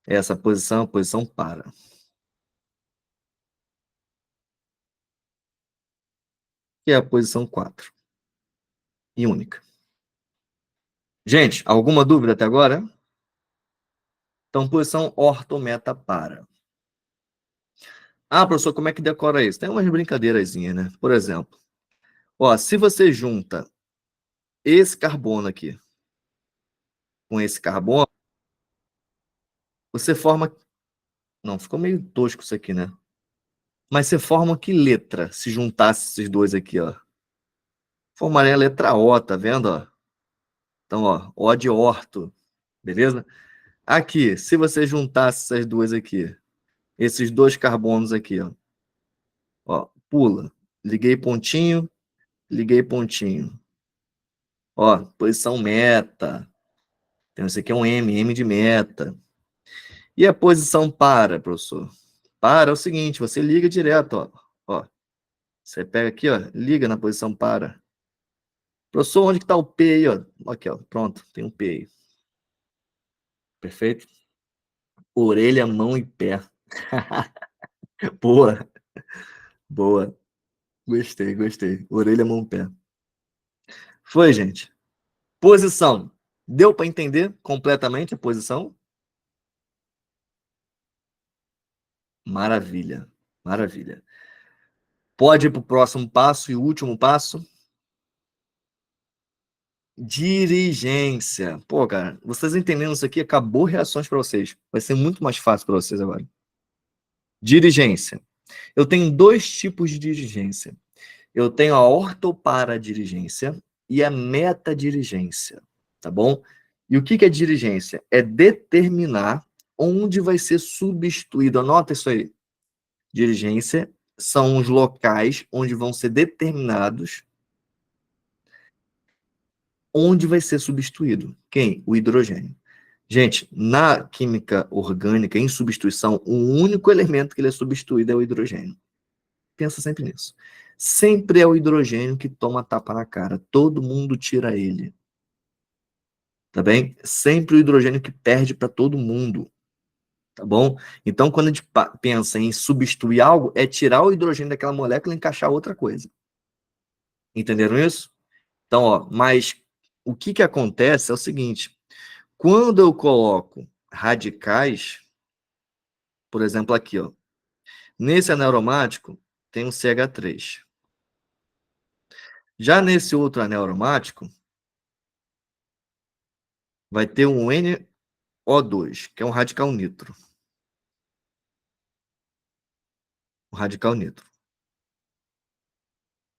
Essa posição é a posição para. Que é a posição 4. E única. Gente, alguma dúvida até agora? Então, posição ortometa para. Ah, professor, como é que decora isso? Tem umas brincadeirazinhas, né? Por exemplo, ó, se você junta esse carbono aqui com esse carbono, você forma... Não, ficou meio tosco isso aqui, né? Mas você forma que letra se juntasse esses dois aqui, ó? Formaria a letra O, tá vendo, ó? Então, ó, O de orto, beleza? Aqui, se você juntasse essas duas aqui, esses dois carbonos aqui, ó, pula. Liguei pontinho, liguei pontinho. Ó, posição meta. Então, esse aqui é um M de meta. E a posição para, professor? Para é o seguinte, você liga direto, ó. Ó, você pega aqui, ó, liga na posição para. Professor, onde que tá o P aí, ó? Aqui, ó, pronto, tem um P aí. Perfeito? Orelha, mão e pé. Boa, boa. Gostei, gostei. Orelha, mão, pé. Foi, gente. Posição. Deu para entender completamente a posição? Maravilha, maravilha. Pode ir para o próximo passo e último passo. Dirigência. Pô, cara, vocês entendendo isso aqui, acabou reações para vocês. Vai ser muito mais fácil para vocês agora. Dirigência. Eu tenho 2 tipos de dirigência. Eu tenho a ortoparadiligência e a metadirigência. tá bom? E o que é dirigência? É determinar onde vai ser substituído. Anota isso aí. Dirigência são os locais onde vão ser determinados onde vai ser substituído. Quem? O hidrogênio. Gente, na química orgânica, em substituição, o único elemento que ele é substituído é o hidrogênio. Pensa sempre nisso. Sempre é o hidrogênio que toma tapa na cara. Todo mundo tira ele. Tá bem? Sempre o hidrogênio que perde para todo mundo. Tá bom? Então, quando a gente pensa em substituir algo, é tirar o hidrogênio daquela molécula e encaixar outra coisa. Entenderam isso? Então, ó, mas o que acontece é o seguinte: quando eu coloco radicais, por exemplo, aqui, ó, nesse anel aromático tem um CH3. Já nesse outro anel aromático, vai ter um NO2, que é um radical nitro. Um radical nitro.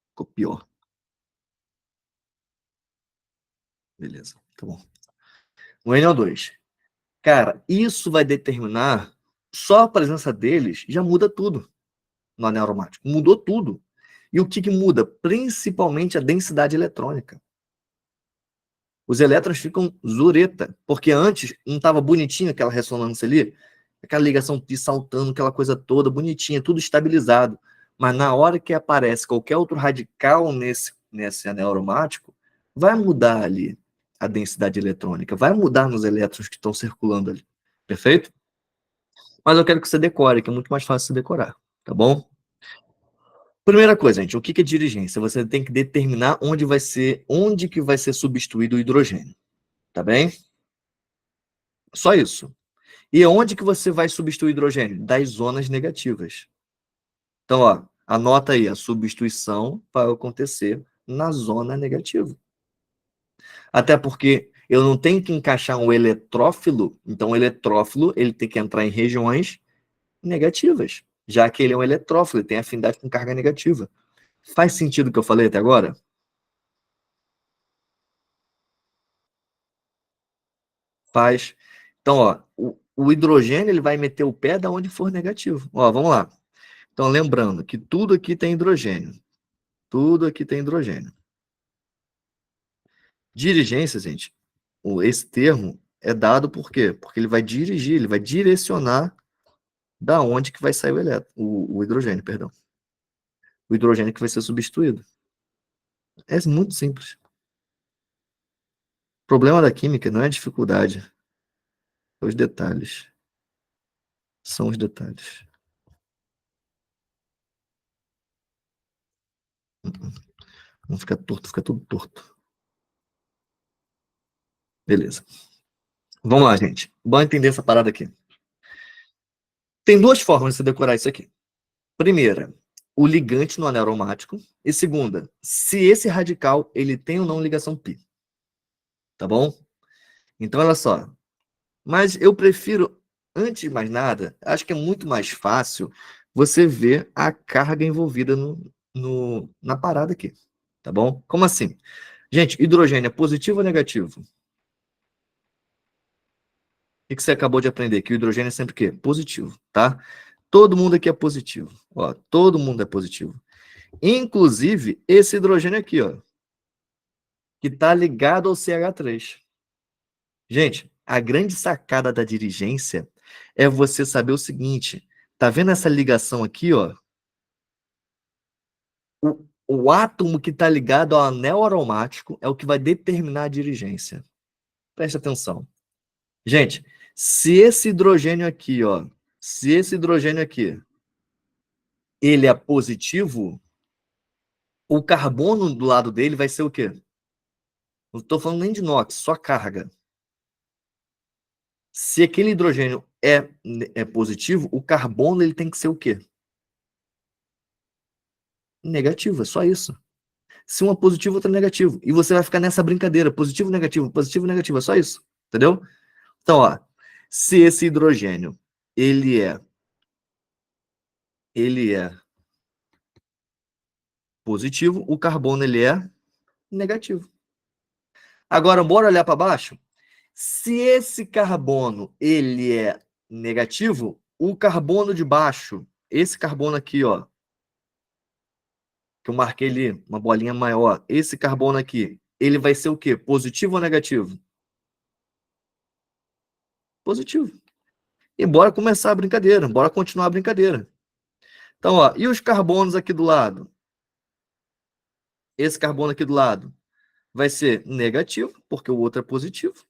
Ficou pior. Beleza, tá bom. Um NO2. Cara, isso vai determinar, só a presença deles já muda tudo no anel aromático. Mudou tudo. E o que muda? Principalmente a densidade eletrônica. Os elétrons ficam zureta, porque antes não estava bonitinho aquela ressonância ali, aquela ligação pi saltando, aquela coisa toda bonitinha, tudo estabilizado. Mas na hora que aparece qualquer outro radical nesse anel aromático, vai mudar ali a densidade eletrônica, vai mudar nos elétrons que estão circulando ali. Perfeito? Mas eu quero que você decore, que é muito mais fácil você decorar, tá bom? Primeira coisa, gente, o que é dirigência? Você tem que determinar onde que vai ser substituído o hidrogênio, tá bem? Só isso. E onde que você vai substituir o hidrogênio? Das zonas negativas. Então, ó, anota aí, a substituição vai acontecer na zona negativa. Até porque eu não tenho que encaixar um eletrófilo, então o eletrófilo ele tem que entrar em regiões negativas, já que ele é um eletrófilo, ele tem afinidade com carga negativa. Faz sentido o que eu falei até agora? Faz. Então, ó, o hidrogênio ele vai meter o pé da onde for negativo. Ó, vamos lá. Então, lembrando que tudo aqui tem hidrogênio. Tudo aqui tem hidrogênio. Dirigência, gente, esse termo é dado por quê? Porque ele vai dirigir, ele vai direcionar da onde que vai sair o hidrogênio, perdão. O hidrogênio que vai ser substituído. É muito simples. O problema da química não é a dificuldade, é os detalhes. São os detalhes. Não fica torto, fica tudo torto. Beleza. Vamos lá, gente. Bom entender essa parada aqui. Tem duas formas de você decorar isso aqui. Primeira, o ligante no anel aromático. E segunda, se esse radical ele tem ou não ligação pi. Tá bom? Então, olha só. Mas eu prefiro, antes de mais nada, acho que é muito mais fácil você ver a carga envolvida na parada aqui. Tá bom? Como assim? Gente, hidrogênio é positivo ou negativo? O que você acabou de aprender? Que o hidrogênio é sempre o quê? Positivo, tá? Todo mundo aqui é positivo. Ó, todo mundo é positivo. Inclusive, esse hidrogênio aqui, ó, que está ligado ao CH3. Gente, a grande sacada da dirigência é você saber o seguinte, tá vendo essa ligação aqui, ó? O átomo que está ligado ao anel aromático é o que vai determinar a dirigência. Preste atenção. Gente, se esse hidrogênio aqui, ó, se esse hidrogênio aqui, ele é positivo, o carbono do lado dele vai ser o quê? Não estou falando nem de NOx, só carga. Se aquele hidrogênio é positivo, o carbono ele tem que ser o quê? Negativo, é só isso. Se um é positivo, outro é negativo. E você vai ficar nessa brincadeira, positivo, negativo, é só isso. Entendeu? Então, ó, se esse hidrogênio ele é positivo, o carbono ele é negativo. Agora, bora olhar para baixo? Se esse carbono ele é negativo, o carbono de baixo, esse carbono aqui, ó, que eu marquei ali, uma bolinha maior, esse carbono aqui, ele vai ser o quê? Positivo ou negativo? Positivo. E bora começar a brincadeira, bora continuar a brincadeira. Então, ó, e os carbonos aqui do lado? Esse carbono aqui do lado vai ser negativo, porque o outro é positivo.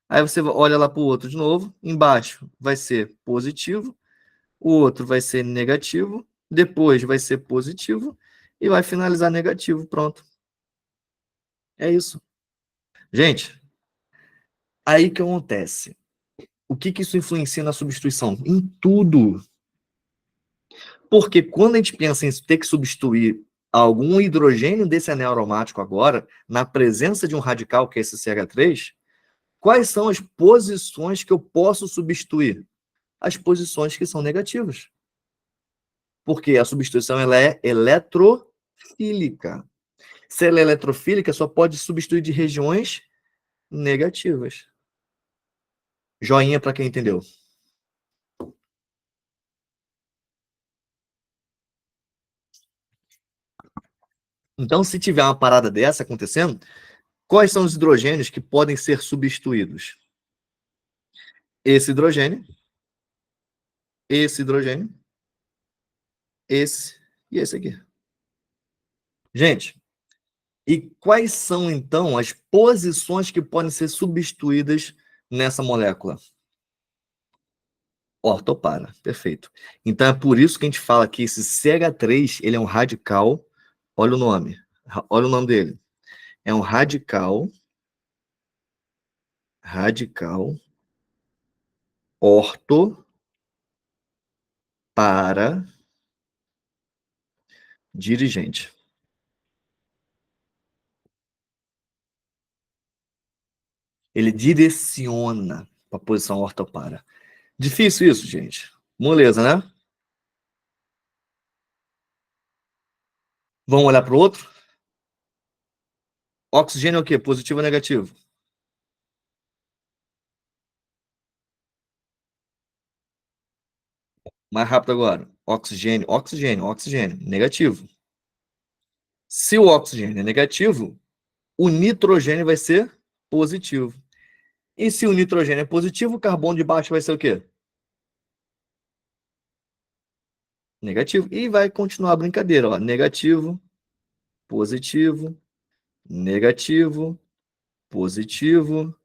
Aí você olha lá para o outro de novo, embaixo vai ser positivo, o outro vai ser negativo, depois vai ser positivo e vai finalizar negativo. Pronto. É isso. Gente, aí que acontece. O que isso influencia na substituição? Em tudo. Porque quando a gente pensa em ter que substituir algum hidrogênio desse anel aromático agora, na presença de um radical, que é esse CH3, quais são as posições que eu posso substituir? As posições que são negativas. Porque a substituição ela é eletrofílica. Se ela é eletrofílica, só pode substituir de regiões negativas. Joinha para quem entendeu. Então, se tiver uma parada dessa acontecendo, quais são os hidrogênios que podem ser substituídos? Esse hidrogênio, esse hidrogênio, esse e esse aqui. Gente, e quais são, então, as posições que podem ser substituídas nessa molécula? Ortopara, perfeito. Então é por isso que a gente fala que esse CH3, ele é um radical, olha o nome dele. É um radical orto para dirigente. Ele direciona para a posição ortopara. Difícil isso, gente. Moleza, né? Vamos olhar para o outro? Oxigênio é o quê? Positivo ou negativo? Mais rápido agora. Oxigênio, oxigênio, oxigênio. Negativo. Se o oxigênio é negativo, o nitrogênio vai ser positivo. E se o nitrogênio é positivo, o carbono de baixo vai ser o quê? Negativo. E vai continuar a brincadeira, ó. Negativo, positivo, negativo, positivo,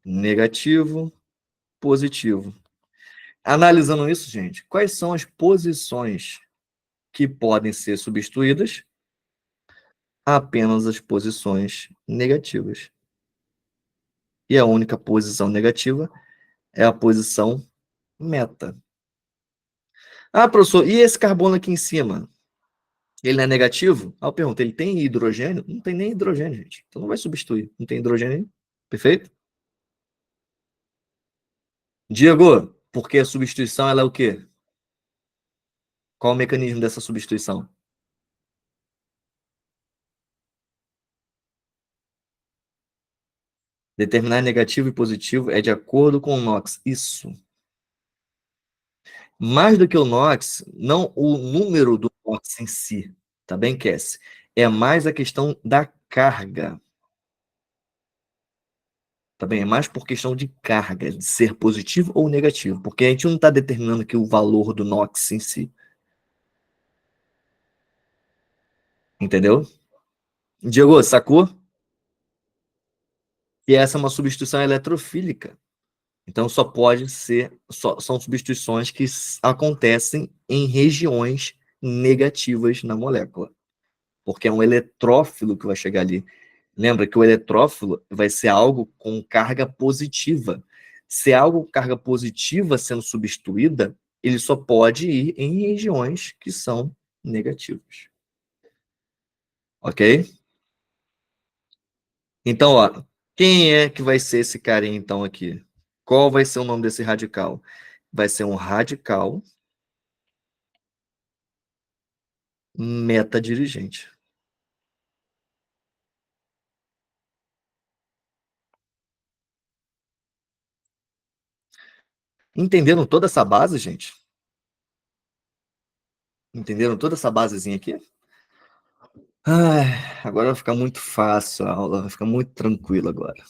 negativo, positivo. Analisando isso, gente, quais são as posições que podem ser substituídas? Apenas as posições negativas. E a única posição negativa é a posição meta. Ah, professor, e esse carbono aqui em cima? Ele não é negativo? Aí eu pergunto, ele tem hidrogênio? Não tem nem hidrogênio, gente. Então não vai substituir. Não tem hidrogênio. Perfeito? Diego, porque a substituição ela é o quê? Qual o mecanismo dessa substituição? Determinar negativo e positivo é de acordo com o NOx. Isso. Mais do que o NOx, não o número do NOx em si, tá bem, Cass? É mais a questão da carga. Tá bem? É mais por questão de carga, de ser positivo ou negativo, porque a gente não está determinando aqui o valor do NOx em si. Entendeu? Diego, sacou? E essa é uma substituição eletrofílica. Então, só pode ser, são substituições que acontecem em regiões negativas na molécula, porque é um eletrófilo que vai chegar ali. Lembra que o eletrófilo vai ser algo com carga positiva. Se é algo com carga positiva sendo substituída, ele só pode ir em regiões que são negativas. Ok? Então, ó, quem é que vai ser esse carinha, então, aqui? Qual vai ser o nome desse radical? Vai ser um radical metadirigente. Entenderam toda essa base, gente? Entenderam toda essa basezinha aqui? Ai, agora vai ficar muito fácil a aula, vai ficar muito tranquilo agora.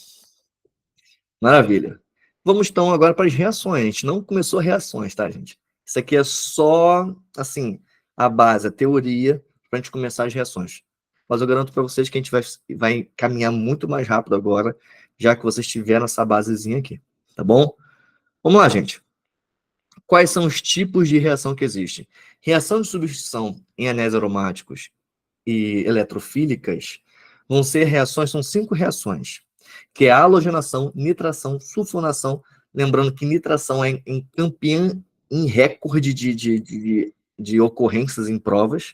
Maravilha. Vamos então agora para as reações. A gente não começou reações, tá, gente? Isso aqui é só, assim, a base, a teoria, para a gente começar as reações. Mas eu garanto para vocês que a gente vai caminhar muito mais rápido agora, já que vocês tiveram essa basezinha aqui, tá bom? Vamos lá, gente. Quais são os tipos de reação que existem? Reação de substituição em anéis aromáticos e eletrofílicas vão ser reações, são 5 reações, que é a halogenação, nitração, sulfonação, lembrando que nitração é em campeã em recorde de ocorrências em provas,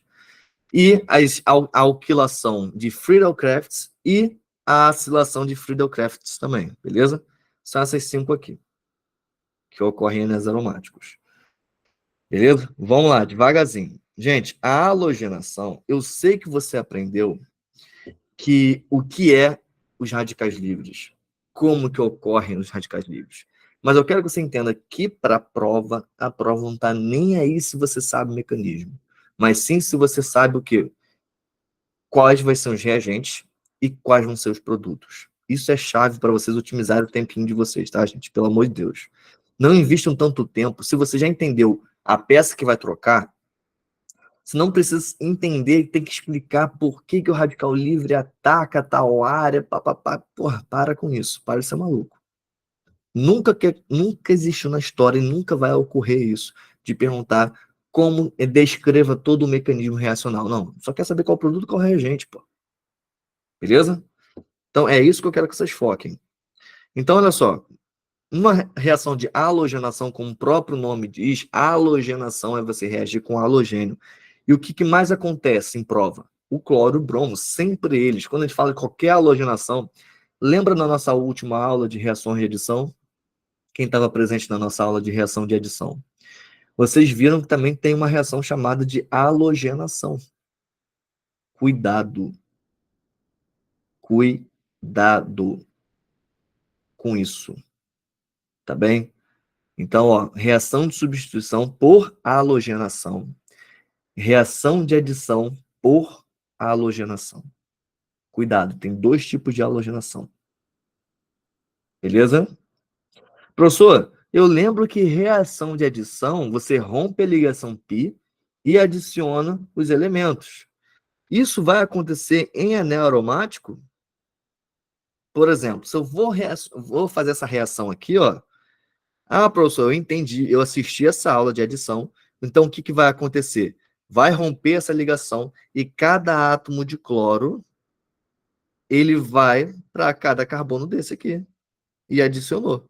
e a alquilação de Friedel-Crafts e a acilação de Friedel-Crafts também, beleza? São essas 5 aqui, que ocorrem em aromáticos. Beleza? Vamos lá, devagarzinho. Gente, a halogenação, eu sei que você aprendeu que o que é os radicais livres, como que ocorrem os radicais livres. Mas eu quero que você entenda que para a prova não está nem aí se você sabe o mecanismo, mas sim se você sabe o quê? Quais vão ser os reagentes e quais vão ser os produtos. Isso é chave para vocês otimizarem o tempinho de vocês, tá, gente? Pelo amor de Deus. Não invistam tanto tempo. Se você já entendeu a peça que vai trocar, você não precisa entender, tem que explicar por que o radical livre ataca tal área, papapá. Porra, para com isso, para de ser maluco. Nunca existiu na história e nunca vai ocorrer isso, de perguntar como descreva todo o mecanismo reacional. Não, só quer saber qual produto, qual reagente, pô. Beleza? Então é isso que eu quero que vocês foquem. Então, olha só, uma reação de halogenação, como o próprio nome diz, halogenação é você reagir com halogênio. E o que mais acontece em prova? O cloro e o bromo, sempre eles. Quando a gente fala de qualquer halogenação, lembra na nossa última aula de reações de adição? Quem estava presente na nossa aula de reação de adição? Vocês viram que também tem uma reação chamada de halogenação. Cuidado. Cuidado com isso. Tá bem? Então, ó, reação de substituição por halogenação. Reação de adição por halogenação. Cuidado, tem 2 tipos de halogenação. Beleza? Professor, eu lembro que reação de adição, você rompe a ligação π e adiciona os elementos. Isso vai acontecer em anel aromático? Por exemplo, se eu vou fazer essa reação aqui, ó. Ah, professor, eu entendi, eu assisti essa aula de adição, então o que vai acontecer? Vai romper essa ligação e cada átomo de cloro, ele vai para cada carbono desse aqui e adicionou.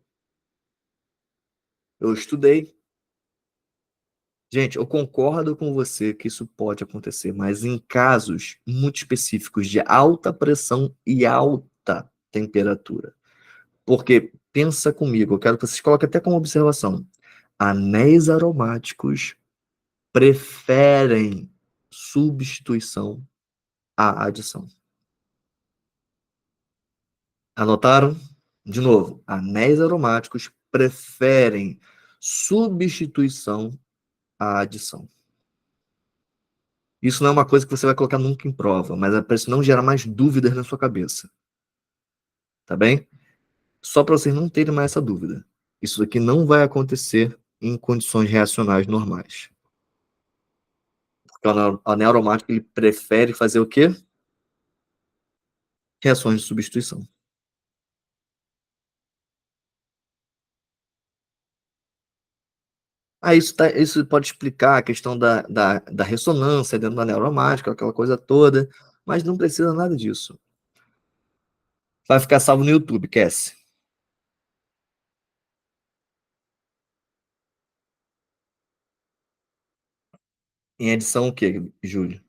Eu estudei. Gente, eu concordo com você que isso pode acontecer, mas em casos muito específicos de alta pressão e alta temperatura. Porque, pensa comigo, eu quero que vocês coloquem até como observação, anéis aromáticos preferem substituição à adição. Anotaram? De novo, anéis aromáticos preferem substituição à adição. Isso não é uma coisa que você vai colocar nunca em prova, mas é para isso não gerar mais dúvidas na sua cabeça. Tá bem? Só para vocês não terem mais essa dúvida. Isso aqui não vai acontecer em condições reacionais normais. Porque o anel aromático ele prefere fazer o quê? Reações de substituição. Ah, isso pode explicar a questão da ressonância dentro da neuromática, aquela coisa toda, mas não precisa nada disso. Vai ficar salvo no YouTube, Cassie. Em edição o quê, Júlio?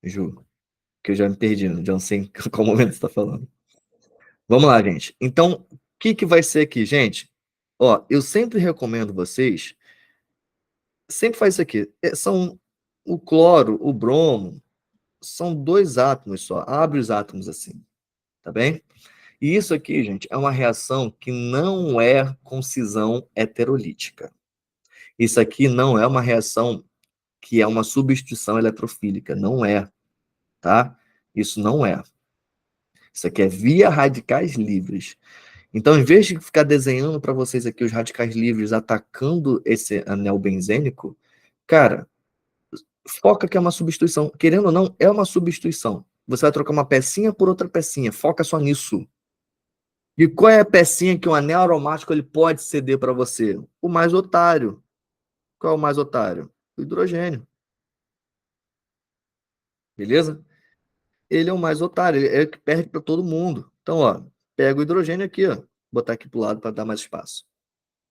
Ju, que eu já me perdi, já não sei em qual momento você está falando. Vamos lá, gente. Então, o que vai ser aqui, gente? Ó, eu sempre recomendo vocês, sempre faz isso aqui. São o cloro, o bromo, são 2 átomos só. Abre os átomos assim, tá bem? E isso aqui, gente, é uma reação que não é com cisão heterolítica. Isso aqui não é uma reação que é uma substituição eletrofílica. Não é, tá? Isso não é. Isso aqui é via radicais livres. Então, em vez de ficar desenhando para vocês aqui os radicais livres atacando esse anel benzênico, cara, foca que é uma substituição. Querendo ou não, é uma substituição. Você vai trocar uma pecinha por outra pecinha. Foca só nisso. E qual é a pecinha que um anel aromático ele pode ceder para você? O mais otário. Qual é o mais otário? O hidrogênio. Beleza? Ele é o mais otário. Ele é o que perde para todo mundo. Então, ó, pega o hidrogênio aqui, ó. Botar aqui para o lado para dar mais espaço.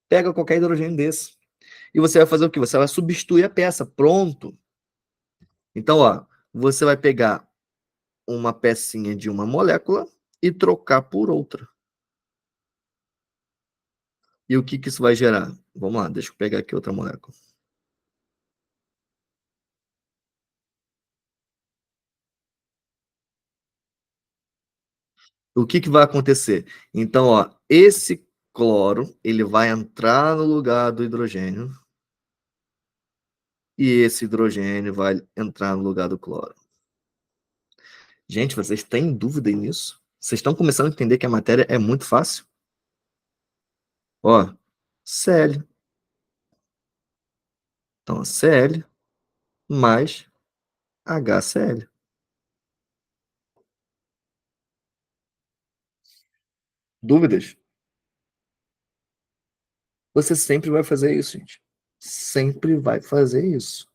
Pega qualquer hidrogênio desse. E você vai fazer o quê? Você vai substituir a peça. Pronto. Então, ó, você vai pegar uma pecinha de uma molécula e trocar por outra. E o que que isso vai gerar? Vamos lá, deixa eu pegar aqui outra molécula. O que que vai acontecer? Então, ó, esse cloro, ele vai entrar no lugar do hidrogênio e esse hidrogênio vai entrar no lugar do cloro. Gente, vocês têm dúvida nisso? Vocês estão começando a entender que a matéria é muito fácil? Ó, Cl. Então, Cl mais HCl. Dúvidas? Você sempre vai fazer isso, gente. Sempre vai fazer isso.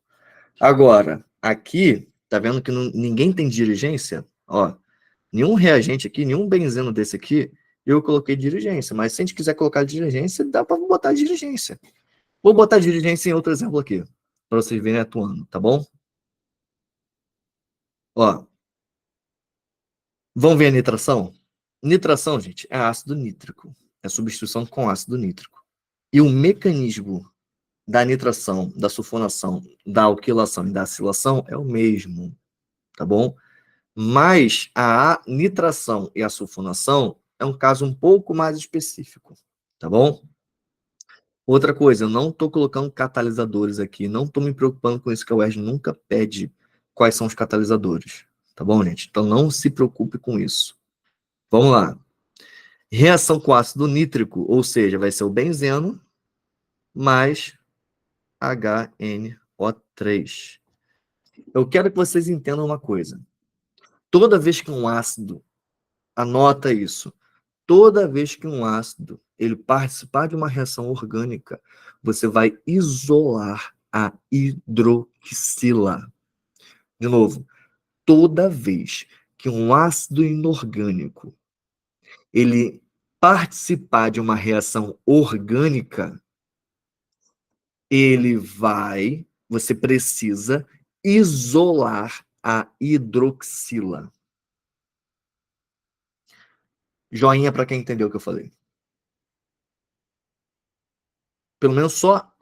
Agora, aqui, tá vendo que ninguém tem dirigência? Ó, nenhum reagente aqui, nenhum benzeno desse aqui, eu coloquei dirigência. Mas se a gente quiser colocar dirigência, dá para botar dirigência. Vou botar dirigência em outro exemplo aqui, para vocês verem atuando, tá bom? Ó, vão ver a nitração? Nitração, gente, é ácido nítrico. É substituição com ácido nítrico. E o mecanismo da nitração, da sulfonação, da alquilação e da acilação é o mesmo, tá bom? Mas a nitração e a sulfonação é um caso um pouco mais específico, tá bom? Outra coisa, eu não estou colocando catalisadores aqui, não estou me preocupando com isso, que a UERJ nunca pede quais são os catalisadores, tá bom, gente? Então não se preocupe com isso. Vamos lá. Reação com ácido nítrico, ou seja, vai ser o benzeno mais HNO3. Eu quero que vocês entendam uma coisa. Toda vez que um ácido, anota isso, toda vez que um ácido ele participar de uma reação orgânica, você vai isolar a hidroxila. De novo, toda vez que um ácido inorgânico ele participar de uma reação orgânica, você precisa isolar a hidroxila. Joinha para quem entendeu o que eu falei. Pelo menos só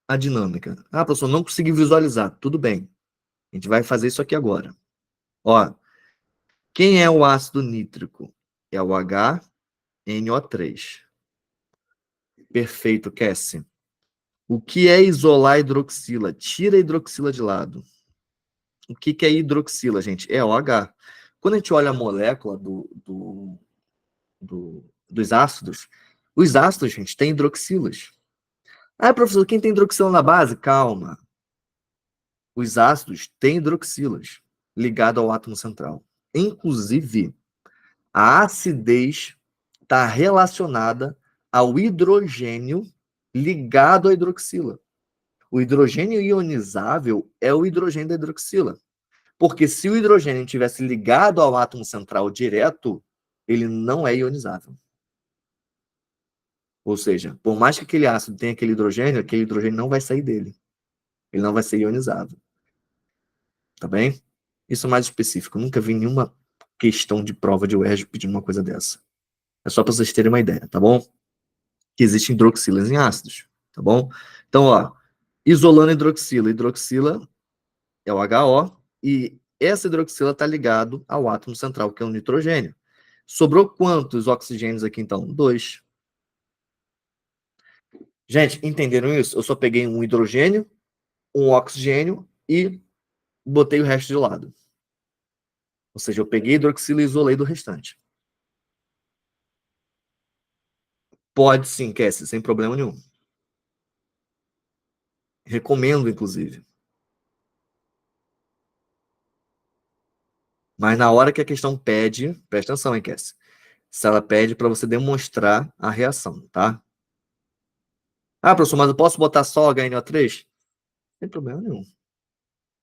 a dinâmica. Ah, professor, não consegui visualizar. Tudo bem. A gente vai fazer isso aqui agora. Ó, quem é o ácido nítrico? É o HNO3. Perfeito, Cassie. O que é isolar a hidroxila? Tira a hidroxila de lado. O que é hidroxila, gente? É OH. Quando a gente olha a molécula dos ácidos, os ácidos, gente, têm hidroxilas. Ah, professor, quem tem hidroxila na base? Calma. Os ácidos têm hidroxilas ligadas ao átomo central. Inclusive, a acidez está relacionada ao hidrogênio ligado à hidroxila. O hidrogênio ionizável é o hidrogênio da hidroxila. Porque se o hidrogênio tivesse ligado ao átomo central direto, ele não é ionizável. Ou seja, por mais que aquele ácido tenha aquele hidrogênio não vai sair dele. Ele não vai ser ionizável. Tá bem? Isso é mais específico. Eu nunca vi nenhuma questão de prova de UERJ pedindo uma coisa dessa. É só para vocês terem uma ideia, tá bom? Que existem hidroxilas em ácidos, tá bom? Então, ó, isolando hidroxila. Hidroxila é o HO e essa hidroxila está ligado ao átomo central, que é o nitrogênio. Sobrou quantos oxigênios aqui, então? 2. Gente, entenderam isso? Eu só peguei um hidrogênio, um oxigênio e botei o resto de lado. Ou seja, eu peguei hidroxila e isolei do restante. Pode sim, Cassie, sem problema nenhum. Recomendo, inclusive. Mas na hora que a questão pede, presta atenção, hein, Cassie? Se ela pede para você demonstrar a reação, tá? Ah, professor, mas eu posso botar só HNO3? Sem problema nenhum.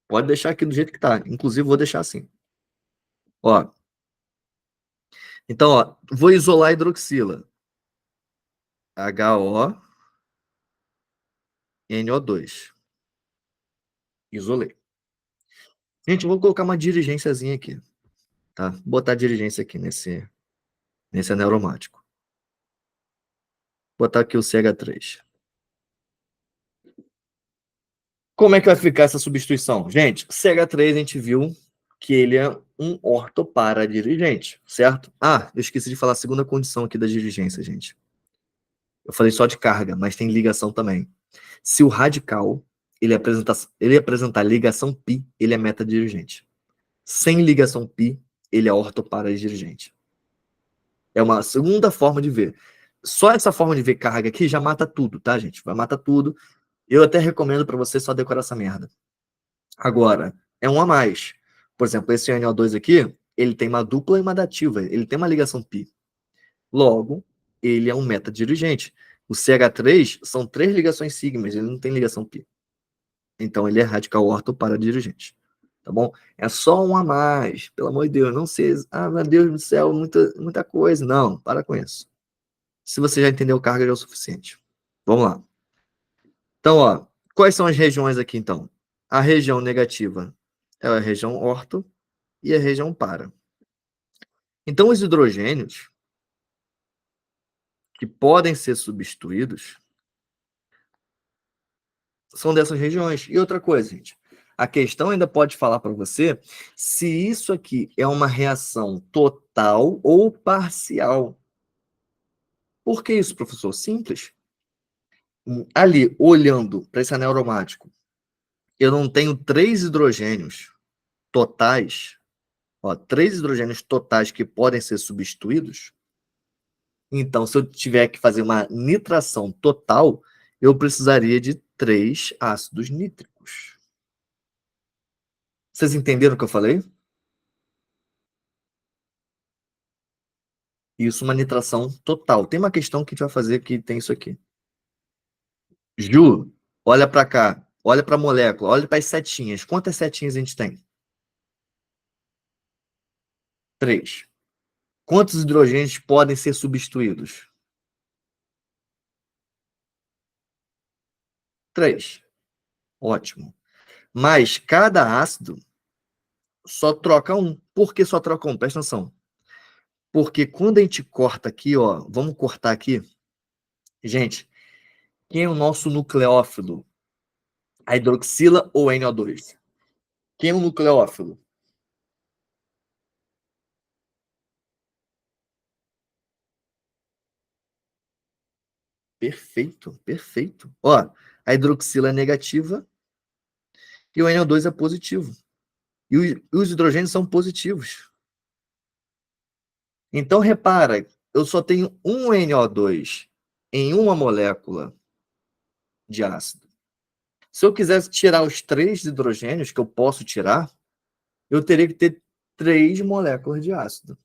Pode deixar aqui do jeito que tá. Inclusive, vou deixar assim. Ó. Então, ó, vou isolar a hidroxila. HONO2. Isolei. Gente, eu vou colocar uma dirigênciazinha aqui, tá? Vou botar a dirigência aqui nesse anel aromático. Vou botar aqui o CH3. Como é que vai ficar essa substituição? Gente, CH3 a gente viu que ele é um ortoparadirigente, certo? Ah, eu esqueci de falar a segunda condição aqui da dirigência, gente. Eu falei só de carga, mas tem ligação também. Se o radical ele apresentar ligação π, ele é metadirigente. Sem ligação π, ele é ortoparadirigente. É uma segunda forma de ver. Só essa forma de ver carga aqui já mata tudo, tá, gente? Vai matar tudo. Eu até recomendo para você só decorar essa merda. Agora, é um a mais. Por exemplo, esse NO2 aqui, ele tem uma dupla e uma dativa. Ele tem uma ligação π. Logo, ele é um metadirigente. O CH3 são 3 ligações sigmas, ele não tem ligação π. Então, ele é radical orto para dirigente. Tá bom? É só um a mais. Pelo amor de Deus, não sei. Ah, meu Deus do céu, muita coisa. Não, para com isso. Se você já entendeu carga, já é o suficiente. Vamos lá. Então, ó, quais são as regiões aqui, então? A região negativa é a região orto e a região para. Então, os hidrogênios que podem ser substituídos são dessas regiões. E outra coisa, gente, a questão ainda pode falar para você se isso aqui é uma reação total ou parcial. Por que isso, professor? Simples. Ali, olhando para esse anel aromático, eu não tenho 3 hidrogênios totais, ó, 3 hidrogênios totais que podem ser substituídos. Então, se eu tiver que fazer uma nitração total, eu precisaria de 3 ácidos nítricos. Vocês entenderam o que eu falei? Isso, uma nitração total. Tem uma questão que a gente vai fazer que tem isso aqui. Ju, olha para cá. Olha para a molécula. Olha para as setinhas. Quantas setinhas a gente tem? 3. Quantos hidrogênios podem ser substituídos? 3. Ótimo. Mas cada ácido só troca um. Por que só troca um? Presta atenção. Porque quando a gente corta aqui, ó, vamos cortar aqui. Gente, quem é o nosso nucleófilo? A hidroxila ou NO2? Quem é o nucleófilo? Perfeito, perfeito. Ó, a hidroxila é negativa e o NO2 é positivo. E os hidrogênios são positivos. Então, repara, eu só tenho um NO2 em uma molécula de ácido. Se eu quisesse tirar os 3 hidrogênios que eu posso tirar, eu teria que ter 3 moléculas de ácido.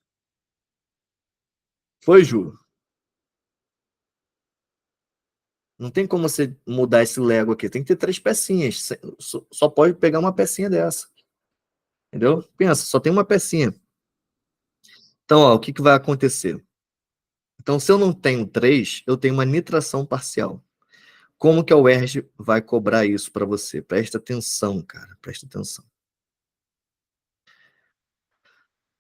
Foi, Ju? Não tem como você mudar esse Lego aqui. Tem que ter 3 pecinhas. Só pode pegar uma pecinha dessa. Entendeu? Pensa, só tem uma pecinha. Então, ó, o que vai acontecer? Então, se eu não tenho 3, eu tenho uma nitração parcial. Como que a UERJ vai cobrar isso para você? Presta atenção, cara. Presta atenção.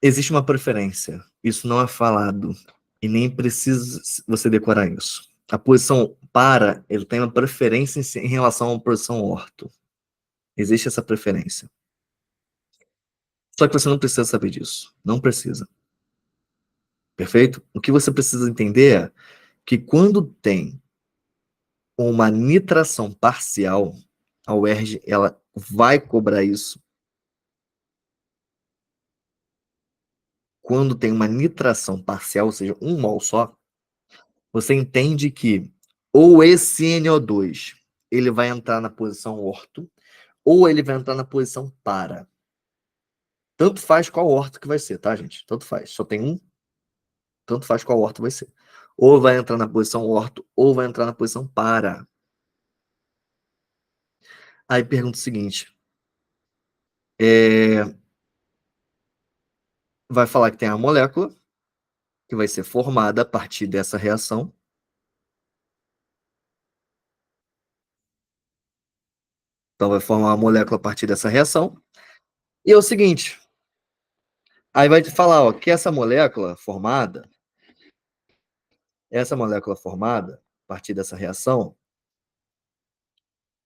Existe uma preferência. Isso não é falado. E nem precisa você decorar isso. A posição para, ele tem uma preferência em relação à posição orto. Existe essa preferência. Só que você não precisa saber disso. Não precisa. Perfeito? O que você precisa entender é que quando tem uma nitração parcial, a UERJ ela vai cobrar isso. Quando tem uma nitração parcial, ou seja, um mol só, você entende que ou esse NO2 ele vai entrar na posição orto, ou ele vai entrar na posição para. Tanto faz qual orto que vai ser, tá, gente? Tanto faz. Só tem um, tanto faz qual orto vai ser. Ou vai entrar na posição orto, ou vai entrar na posição para. Aí pergunta o seguinte: vai falar que tem a molécula que vai ser formada a partir dessa reação. Então, vai formar uma molécula a partir dessa reação. E é o seguinte: aí vai te falar ó, que essa molécula formada a partir dessa reação,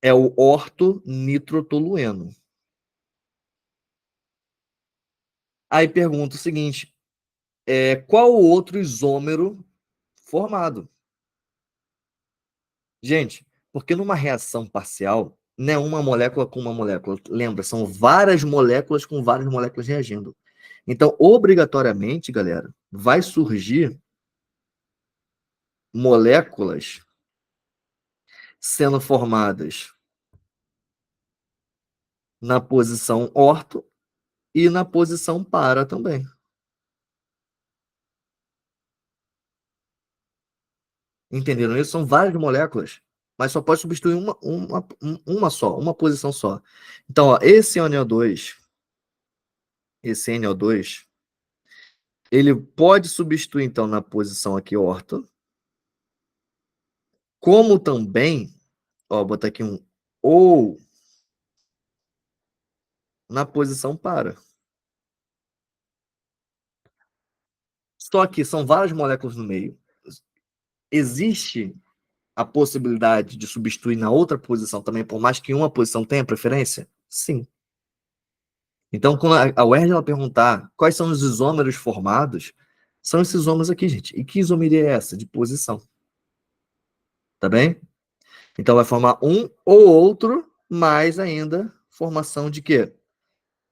é o ortonitrotolueno. Aí pergunta o seguinte: qual o outro isômero formado? Gente, porque numa reação parcial, não é uma molécula com uma molécula. Lembra, são várias moléculas com várias moléculas reagindo. Então, obrigatoriamente, galera, vai surgir moléculas sendo formadas na posição orto e na posição para também. Entenderam isso? São várias moléculas, mas só pode substituir uma só, uma posição só. Então, ó, esse NO2, ele pode substituir, então, na posição aqui orto, como também, ó, vou botar aqui um ou na posição para. Só que são várias moléculas no meio. Existe a possibilidade de substituir na outra posição também, por mais que uma posição tenha preferência? Sim. Então, quando a UERJ ela perguntar quais são os isômeros formados, são esses isômeros aqui, gente. E que isomeria é essa? De posição. Tá bem? Então, vai formar um ou outro, mais ainda formação de quê?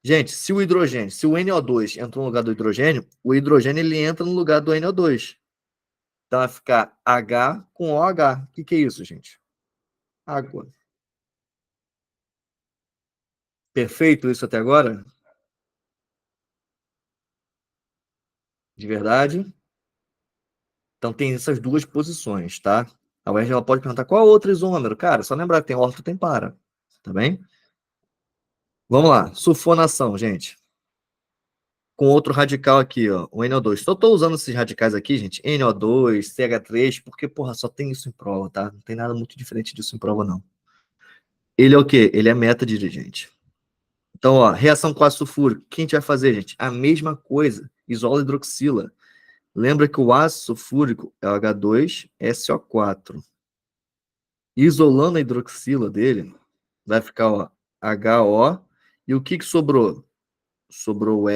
Gente, se o NO2 entrou no lugar do hidrogênio, o hidrogênio ele entra no lugar do NO2. Então, vai ficar H com OH. O que é isso, gente? Água. Perfeito isso até agora? De verdade? Então tem essas duas posições, tá? A UERJ ela pode perguntar qual é o outro isômero. Cara, só lembrar que tem orto, tem para. Tá bem? Vamos lá. Sulfonação, gente. Com outro radical aqui, ó, o NO2. Só tô usando esses radicais aqui, gente, NO2, CH3, porque, porra, só tem isso em prova, tá? Não tem nada muito diferente disso em prova, não. Ele é o quê? Ele é meta-dirigente. Então, ó, reação com ácido sulfúrico. O que a gente vai fazer, gente? A mesma coisa. Isola hidroxila. Lembra que o ácido sulfúrico é o H2SO4. Isolando a hidroxila dele, vai ficar ó, HO. E o que, que sobrou? Sobrou o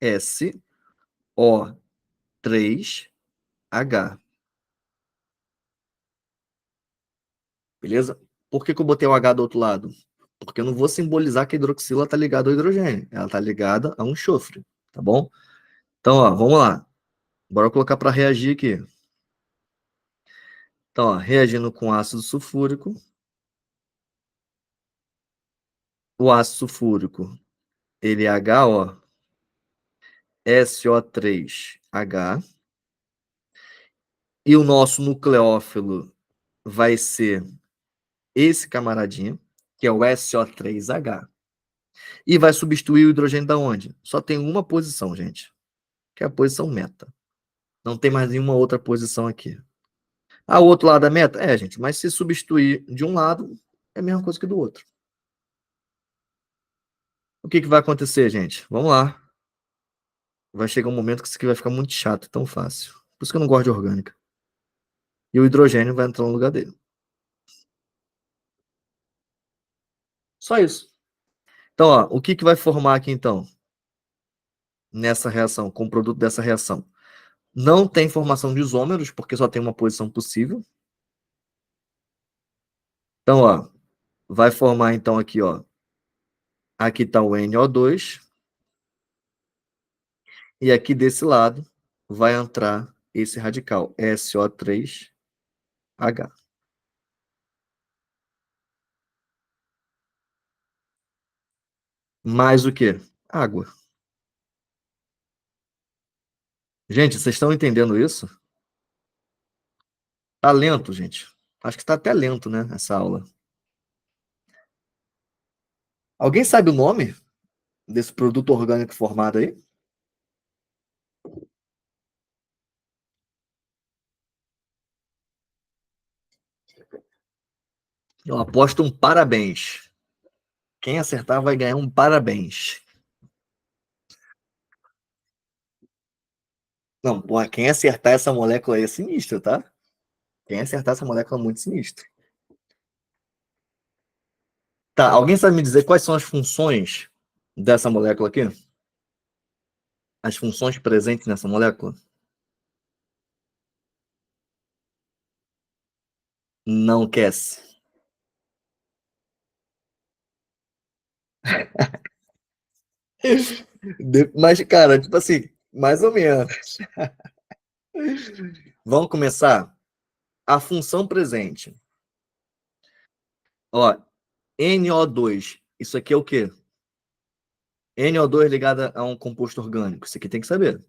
SO3H. Beleza? Por que, que eu botei o H do outro lado? Porque eu não vou simbolizar que a hidroxila está ligada ao hidrogênio. Ela está ligada a um enxofre. Tá bom? Então, ó, vamos lá. Bora colocar para reagir aqui. Então, ó, reagindo com ácido sulfúrico. O ácido sulfúrico, ele é HO, SO3H. E o nosso nucleófilo vai ser esse camaradinho, que é o SO3H. E vai substituir o hidrogênio da onde? Só tem uma posição, gente, que é a posição meta. Não tem mais nenhuma outra posição aqui. Ah, o outro lado da meta? É, gente, mas se substituir de um lado, é a mesma coisa que do outro. O que, que vai acontecer, gente? Vamos lá. Vai chegar um momento que isso aqui vai ficar muito chato, tão fácil. Por isso que eu não gosto de orgânica. E o hidrogênio vai entrar no lugar dele. Só isso. Então, ó, o que, que vai formar aqui, então? nessa reação, com o produto dessa reação? Não tem formação de isômeros, porque só tem uma posição possível. Então, ó, vai formar então aqui, ó. Aqui está o NO2. E aqui desse lado vai entrar esse radical, SO3H. Mais o quê? Água. Gente, vocês estão entendendo isso? Tá lento, gente. Acho que tá até lento, né, essa aula. Alguém sabe o nome desse produto orgânico formado aí? Eu aposto um parabéns. Quem acertar vai ganhar um parabéns. Não, porra, quem acertar essa molécula aí é sinistro, tá? Quem acertar essa molécula é muito sinistro. Tá, alguém sabe me dizer quais são as funções dessa molécula aqui? As funções presentes nessa molécula? Não quer. Mas, cara, tipo assim, mais ou menos. Vamos começar? A função presente. Ó, NO2. Isso aqui é o quê? NO2 ligada a um composto orgânico. Isso aqui tem que saber.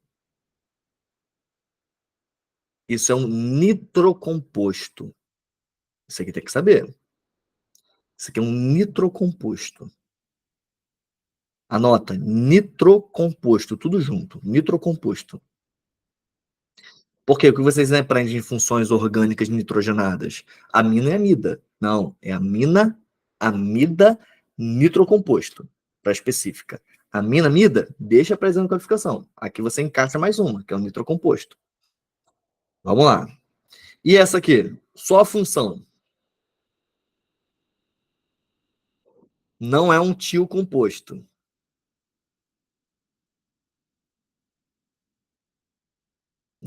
Isso é um nitrocomposto. Isso aqui tem que saber. Isso aqui é um nitrocomposto. Anota, nitrocomposto, tudo junto. Nitrocomposto. Por quê? O que vocês aprendem de funções orgânicas nitrogenadas? Amina e amida. Não, é amina, amida, nitrocomposto, para específica. Amina, amida, deixa para a codificação. Aqui você encaixa mais uma, que é o nitrocomposto. Vamos lá. E essa aqui? Só a função. Não é um tio composto.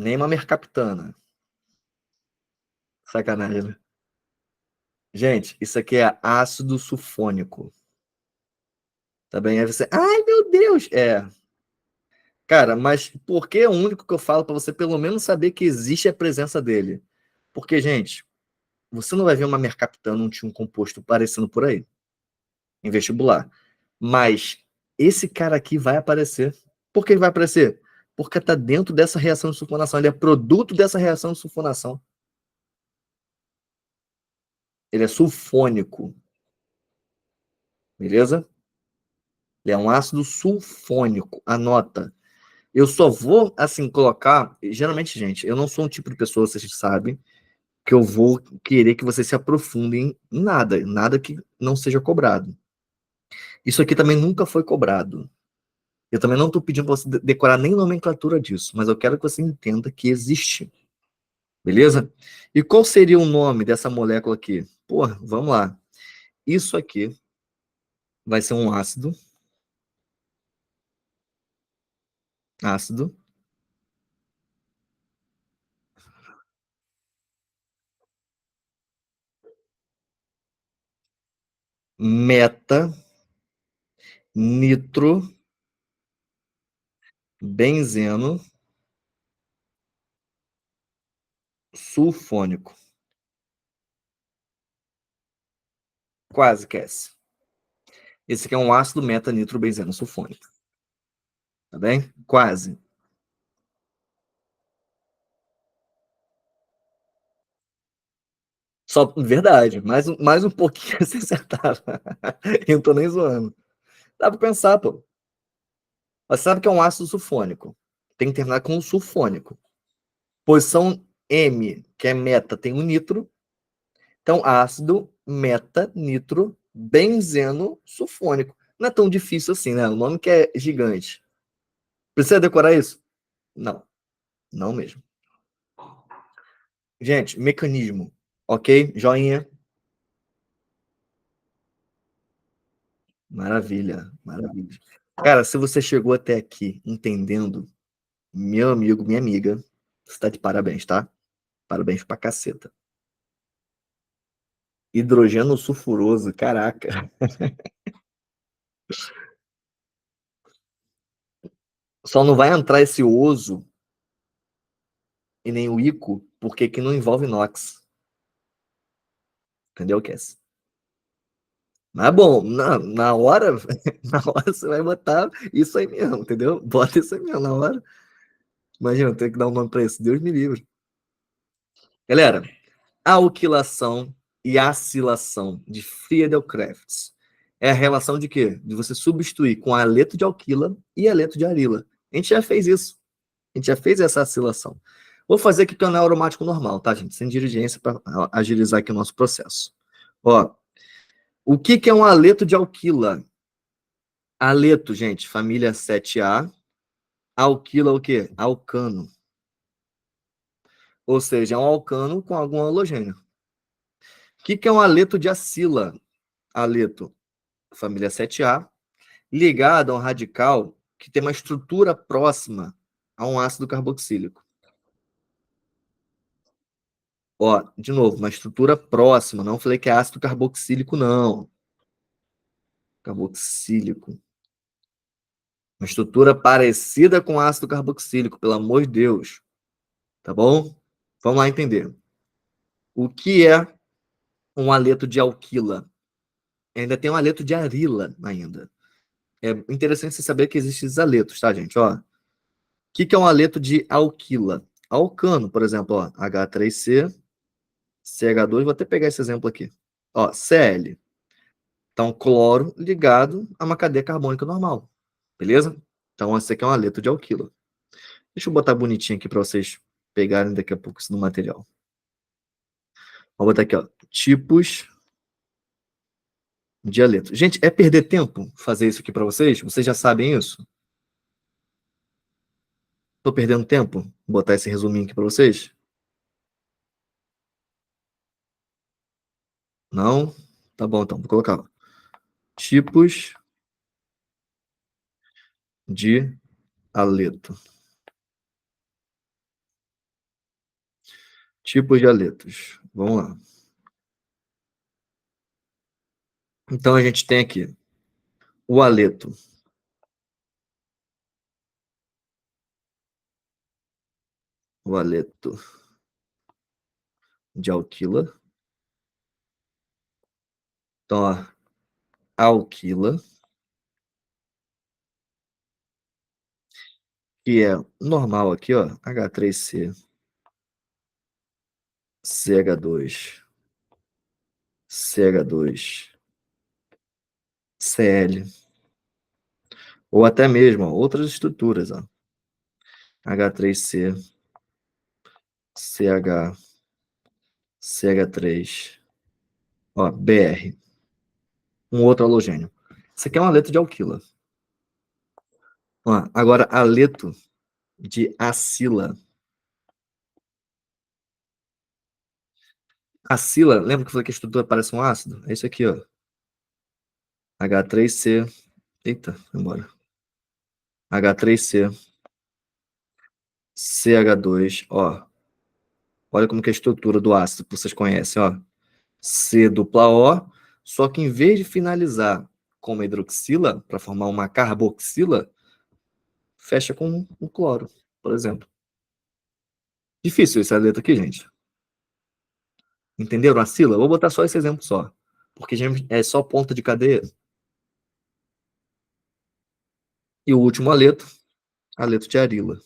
Nem uma mercaptana. Sacanagem, né? Gente, isso aqui é ácido sulfônico. Tá bem? Aí você, ai meu Deus! Cara, mas por que é o único que eu falo para você pelo menos saber que existe a presença dele? Porque, gente, você não vai ver uma mercaptana, um composto aparecendo por aí, em vestibular. Mas esse cara aqui vai aparecer. Por que ele vai aparecer? Porque está dentro dessa reação de sulfonação. Ele é produto dessa reação de sulfonação. Ele é sulfônico. Beleza? Ele é um ácido sulfônico. Anota. Eu só vou, assim, colocar. Geralmente, gente, eu não sou um tipo de pessoa, vocês sabem, que eu vou querer que você se aprofunde em nada, nada que não seja cobrado. Isso aqui também nunca foi cobrado. Eu também não estou pedindo para você decorar nem nomenclatura disso, mas eu quero que você entenda que existe. Beleza? E qual seria o nome dessa molécula aqui? Pô, vamos lá. Isso aqui vai ser um ácido. Ácido. Meta. Nitro. Benzeno. Sulfônico. Quase que é esse. Esse aqui é um ácido meta-nitrobenzeno sulfônico. Tá bem? Quase. Só, verdade, mais um pouquinho você acertava. Eu não tô nem zoando. Dá pra pensar, pô. Você sabe que é um ácido sulfônico. Tem que terminar com um sulfônico. Posição M, que é meta, tem um nitro. Então, ácido meta nitro benzeno sulfônico. Não é tão difícil assim, né? O nome que é gigante. Precisa decorar isso? Não, não mesmo. Gente, mecanismo. Ok? Joinha. Maravilha, maravilha. Cara, se você chegou até aqui entendendo, meu amigo, minha amiga, você tá de parabéns, tá? Parabéns pra caceta. Hidrogênio sulfuroso, caraca. Só não vai entrar esse oso e nem o Ico, porque aqui não envolve inox. Entendeu, Cass? Mas bom, na hora, na hora você vai botar isso aí mesmo, entendeu? Bota isso aí mesmo na hora. Imagina, ter que dar um nome pra isso. Deus me livre. Galera, alquilação e acilação de Friedel-Crafts é a relação de quê? De você substituir com aleto de alquila e aleto de arila. A gente já fez isso. A gente já fez essa acilação. Vou fazer aqui canal aromático normal, tá, gente? Sem dirigência para agilizar aqui o nosso processo. Ó, o que, que é um aleto de alquila? Aleto, gente, família 7A. Alquila, o quê? Alcano. Ou seja, é um alcano com algum halogênio. O que, que é um aleto de acila? Aleto, família 7A, ligado a um radical que tem uma estrutura próxima a um ácido carboxílico. Ó, de novo, uma estrutura próxima. Não falei que é ácido carboxílico, não. Carboxílico. Uma estrutura parecida com ácido carboxílico, pelo amor de Deus. Tá bom? Vamos lá entender. O que é um aleto de alquila? Ainda tem um aleto de arila ainda. É interessante você saber que existem esses aletos, tá, gente? Ó, o que, que é um aleto de alquila? Alcano, por exemplo, ó, H3C, CH2, vou até pegar esse exemplo aqui. Ó, Cl. Então, cloro ligado a uma cadeia carbônica normal. Beleza? Então, esse aqui é um aleto de alquila. Deixa eu botar bonitinho aqui para vocês pegarem daqui a pouco isso no material. Vou botar aqui, ó. Tipos de aleto. Gente, é perder tempo fazer isso aqui para vocês? Vocês já sabem isso? Tô perdendo tempo? Vou botar esse resuminho aqui para vocês? Não? Tá bom, então. Vou colocar, ó. Tipos de aleto. Tipos de aletos. Vamos lá. Então, a gente tem aqui o aleto. O aleto de alquila. Então, ó, alquila, que é normal aqui, ó, H3C, CH2, CH2, Cl, ou até mesmo ó, outras estruturas, ó, H3C, CH, CH3, ó, Br, um outro halogênio. Isso aqui é um aleto de alquila. Ó, agora, aleto de acila. Acila, lembra que eu falei que a estrutura parece um ácido? É isso aqui, ó. H3C. Eita, foi embora. H3C, CH2, ó. Olha como que é a estrutura do ácido que vocês conhecem, ó. C dupla O, só que em vez de finalizar com uma hidroxila, para formar uma carboxila, fecha com um cloro, por exemplo. Difícil essa letra aqui, gente. Entenderam a sila? Vou botar só esse exemplo só. Porque é só ponta de cadeia. E o último aleto de arila.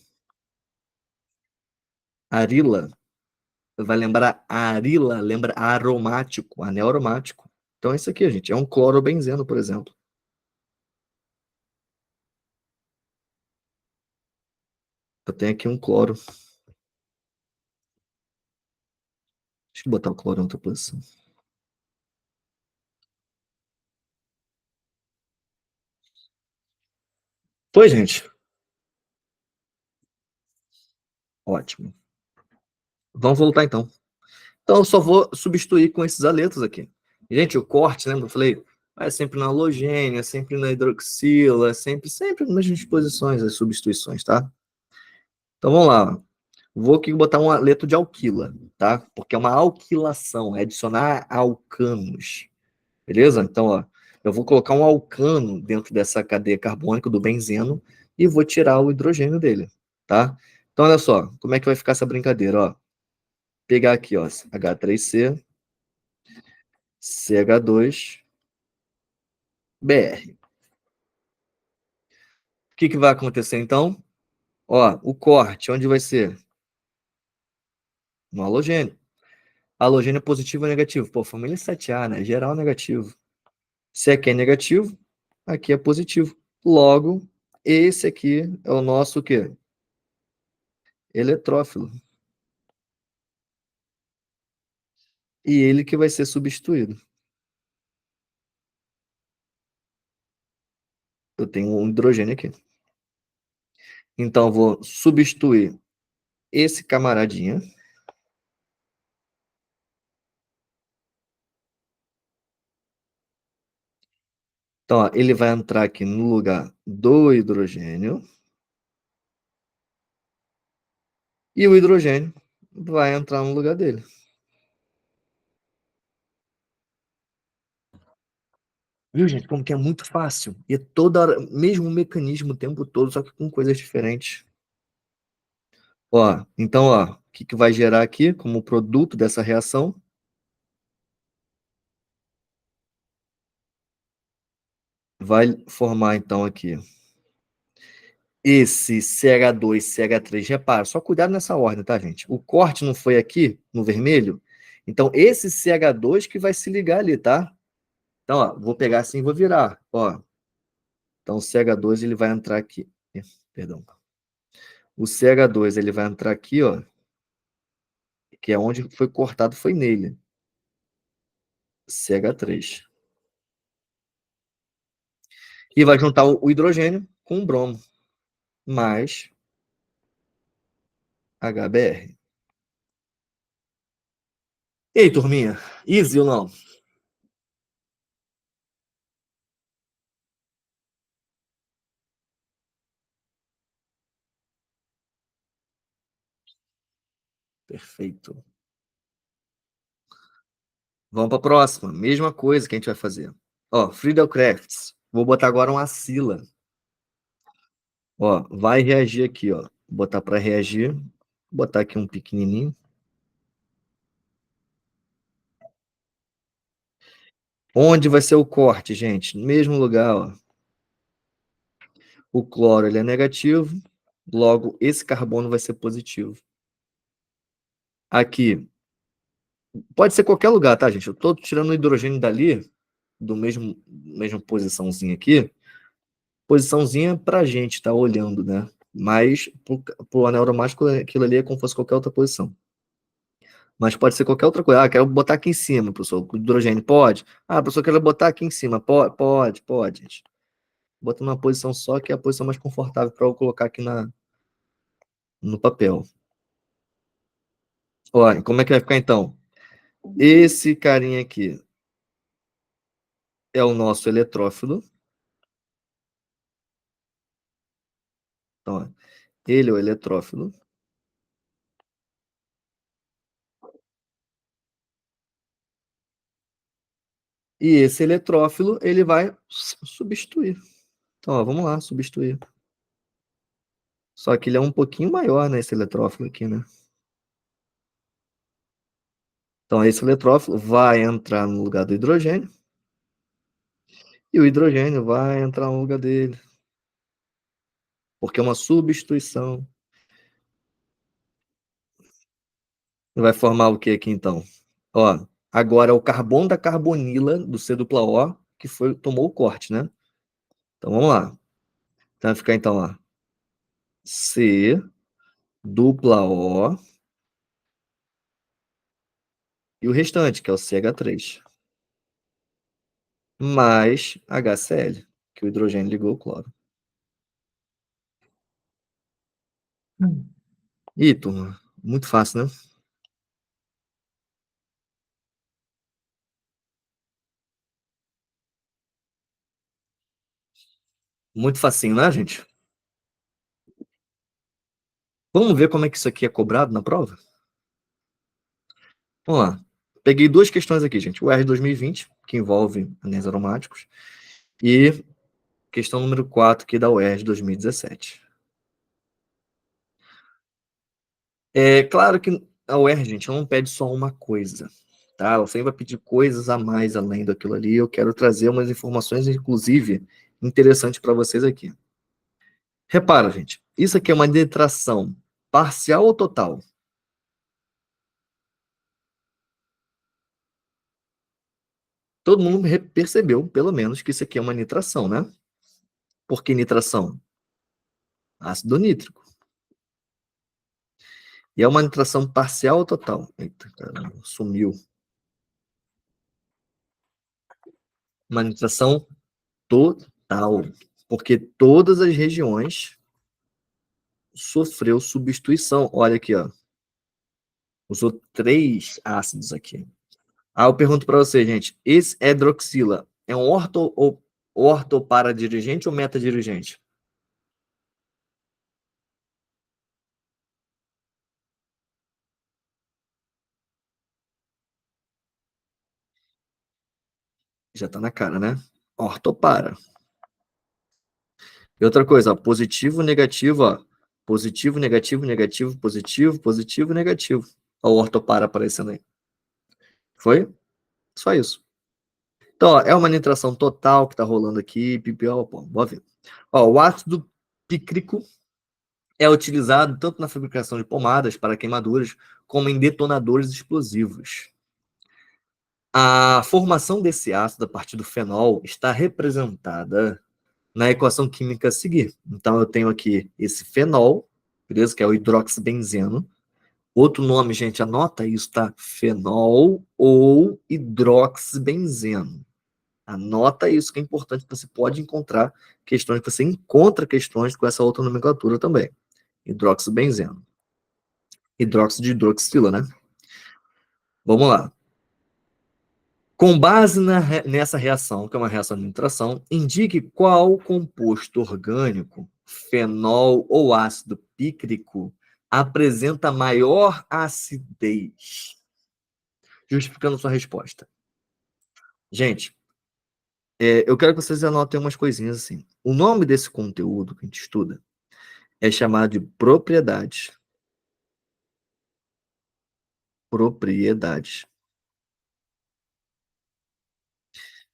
Arila vai lembrar arila, lembra aromático, anel aromático. Então, é isso aqui, gente. É um clorobenzeno, por exemplo. Eu tenho aqui um cloro. Deixa eu botar o cloro em outra posição. Foi, gente. Ótimo. Vamos voltar então. Então, eu só vou substituir com esses aletos aqui. Gente, o corte, lembra? Eu falei, É sempre na halogênio, é sempre na hidroxila, é sempre nas mesmas posições, as substituições, tá? Então vamos lá. Vou aqui botar um aleto de alquila, tá? Porque é uma alquilação, é adicionar alcanos, beleza? Então, ó, eu vou colocar um alcano dentro dessa cadeia carbônica do benzeno e vou tirar o hidrogênio dele, tá? Então, olha só, como é que vai ficar essa brincadeira, ó? Pegar aqui, ó, H3C, CH2, BR. O que que vai acontecer então? Ó, o corte, onde vai ser? No halogênio. Halogênio é positivo ou negativo? Pô, família 7A, né? Geral negativo. Se aqui é negativo, aqui é positivo. Logo, esse aqui é o nosso o quê? Eletrófilo. E ele que vai ser substituído. Eu tenho um hidrogênio aqui. Então, eu vou substituir esse camaradinha. Então, ó, ele vai entrar aqui no lugar do hidrogênio. E o hidrogênio vai entrar no lugar dele. Viu, gente? Como que é muito fácil. E é toda hora, mesmo mecanismo o tempo todo, só que com coisas diferentes. Ó, então, ó, o que que vai gerar aqui como produto dessa reação? Vai formar, então, aqui esse CH2, CH3, repara, só cuidado nessa ordem, tá, gente? O corte não foi aqui, no vermelho? Então, esse CH2 que vai se ligar ali, tá? Então, ó, vou pegar assim e vou virar, ó. Então, o CH2, ele vai entrar aqui. Perdão. O CH2, ele vai entrar aqui, ó, que é onde foi cortado, foi nele. CH3. E vai juntar o hidrogênio com o bromo, mais HBr. E aí, turminha? Easy ou não? Perfeito. Vamos para a próxima. Mesma coisa que a gente vai fazer. Ó, Friedel Crafts. Vou botar agora uma Acila. Ó, vai reagir aqui, ó. Vou botar para reagir. Vou botar aqui um pequenininho. Onde vai ser o corte, gente? No mesmo lugar, ó. O cloro ele é negativo, logo esse carbono vai ser positivo. Aqui, pode ser qualquer lugar, tá, gente? Eu estou tirando o hidrogênio dali, do mesma posiçãozinha aqui, posiçãozinha para a gente estar olhando, né? Mas para o anel aromático, aquilo ali é como se fosse qualquer outra posição. Mas pode ser qualquer outra coisa. Ah, quero botar aqui em cima, professor. O hidrogênio pode? Ah, professor, quero botar aqui em cima. Pode, gente. Bota numa posição só, que é a posição mais confortável para eu colocar aqui no papel. Olha, como é que vai ficar então? Esse carinha aqui é o nosso eletrófilo. Então, ó, ele é o eletrófilo. E esse eletrófilo, ele vai substituir. Então, ó, vamos lá, substituir. Só que ele é um pouquinho maior, né, esse eletrófilo aqui, né? Então, esse eletrófilo vai entrar no lugar do hidrogênio. E o hidrogênio vai entrar no lugar dele. Porque é uma substituição. Vai formar o que aqui, então? Ó, agora é o carbono da carbonila do C-O, que tomou o corte, né? Então, vamos lá. Então, vai ficar, então, ó, C dupla O e o restante, que é o CH3, mais HCl, que o hidrogênio ligou o cloro. Ih, turma, muito fácil, né? Muito facinho, né, gente? Vamos ver como é que isso aqui é cobrado na prova? Vamos lá. Peguei duas questões aqui, gente. O R 2020, que envolve anéis aromáticos, e questão número 4, que é da UERJ 2017. É claro que a UERJ, gente, não pede só uma coisa, tá? Ela sempre vai pedir coisas a mais além daquilo ali. Eu quero trazer umas informações, inclusive, interessantes para vocês aqui. Repara, gente, isso aqui é uma detração parcial ou total? Todo mundo percebeu, pelo menos, que isso aqui é uma nitração, né? Por que nitração? Ácido nítrico. E é uma nitração parcial ou total? Eita, caramba, sumiu. Uma nitração total. Porque todas as regiões sofreu substituição. Olha aqui, ó. Usou três ácidos aqui. Ah, eu pergunto para você, gente. Esse hidroxila é um orto para dirigente ou meta dirigente? Já tá na cara, né? Orto para. E outra coisa, ó, positivo, negativo, ó. Positivo, negativo, negativo, positivo, positivo, negativo. Ó, o ortopara aparecendo aí. Foi? Só isso. Então, ó, é uma nitração total que tá rolando aqui. Pipió, pô, boa ver. Ó, o ácido pícrico é utilizado tanto na fabricação de pomadas para queimaduras, como em detonadores explosivos. A formação desse ácido a partir do fenol está representada na equação química a seguir. Então, eu tenho aqui esse fenol, beleza? Que é o hidroxibenzeno. Outro nome, gente, anota isso, tá? Fenol ou hidroxibenzeno. Anota isso que é importante, você pode encontrar questões, você encontra questões com essa outra nomenclatura também. Hidroxibenzeno. Hidróxido de hidroxila, né? Vamos lá. Com base nessa reação, que é uma reação de nitração, indique qual composto orgânico, fenol ou ácido pícrico, apresenta maior acidez. Justificando sua resposta. Gente, eu quero que vocês anotem umas coisinhas assim. O nome desse conteúdo que a gente estuda é chamado de propriedades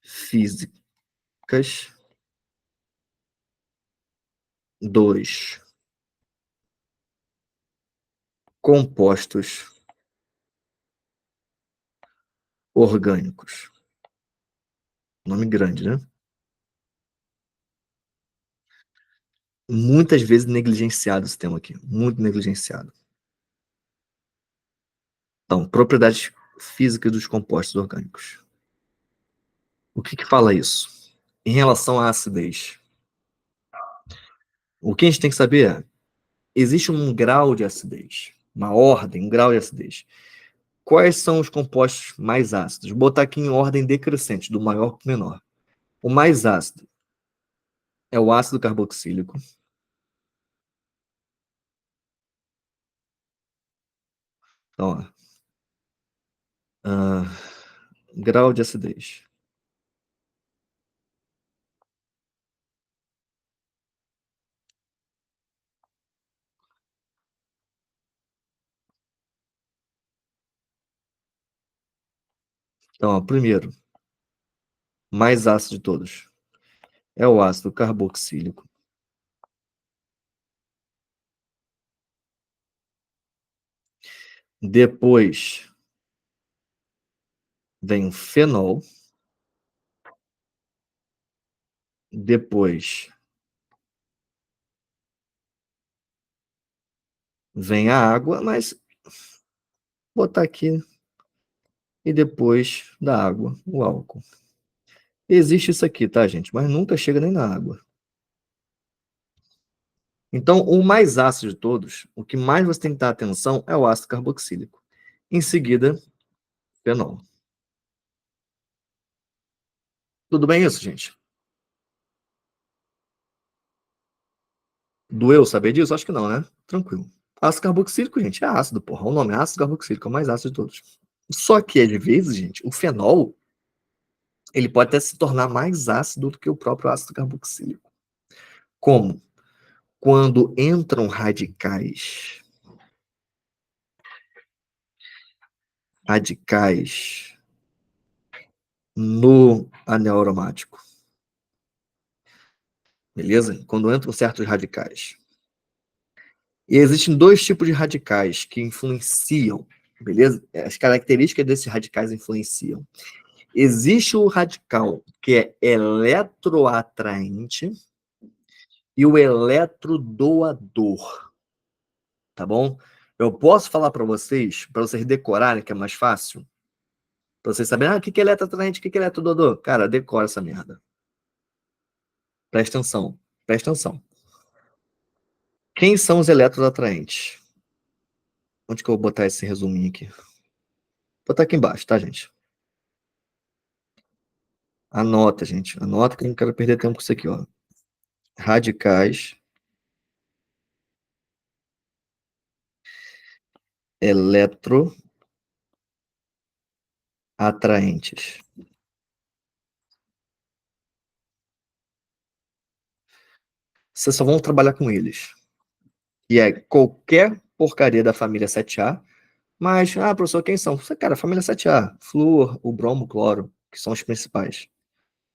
físicas dos compostos orgânicos. Nome grande, né? Muitas vezes negligenciado esse tema aqui, muito negligenciado. Então, propriedades físicas dos compostos orgânicos. O que fala isso? Em relação à acidez, o que a gente tem que saber é, existe um grau de acidez, uma ordem, um grau de acidez. Quais são os compostos mais ácidos? Vou botar aqui em ordem decrescente, do maior para o menor. O mais ácido é o ácido carboxílico. Então, ó, ah, grau de acidez. Então, ó, primeiro, mais ácido de todos é o ácido carboxílico. Depois vem o fenol. Depois vem a água, mas vou botar aqui. E depois da água, o álcool. Existe isso aqui, tá, gente? Mas nunca chega nem na água. Então, o mais ácido de todos, o que mais você tem que dar atenção é o ácido carboxílico. Em seguida, fenol. Tudo bem isso, gente? Doeu saber disso? Acho que não, né? Tranquilo. Ácido carboxílico, gente, é ácido, porra. O nome é ácido carboxílico, é o mais ácido de todos. Só que, às vezes, gente, o fenol, ele pode até se tornar mais ácido do que o próprio ácido carboxílico. Como? Quando entram radicais no anel aromático. Beleza? Quando entram certos radicais. E existem dois tipos de radicais que influenciam, beleza? As características desses radicais influenciam. Existe o radical que é eletroatraente e o eletrodoador, tá bom? Eu posso falar para vocês decorarem, que é mais fácil, para vocês saberem, o que é eletroatraente, o que é eletrodoador? Cara, decora essa merda. Presta atenção, presta atenção. Quem são os eletroatraentes? Onde que eu vou botar esse resuminho aqui? Vou botar aqui embaixo, tá, gente? Anota, gente. Anota que eu não quero perder tempo com isso aqui, ó. Radicais eletroatraentes. Vocês só vão trabalhar com eles. E é qualquer porcaria da família 7A, mas, professor, quem são? Cara, família 7A, flúor, o bromo, o cloro, que são os principais,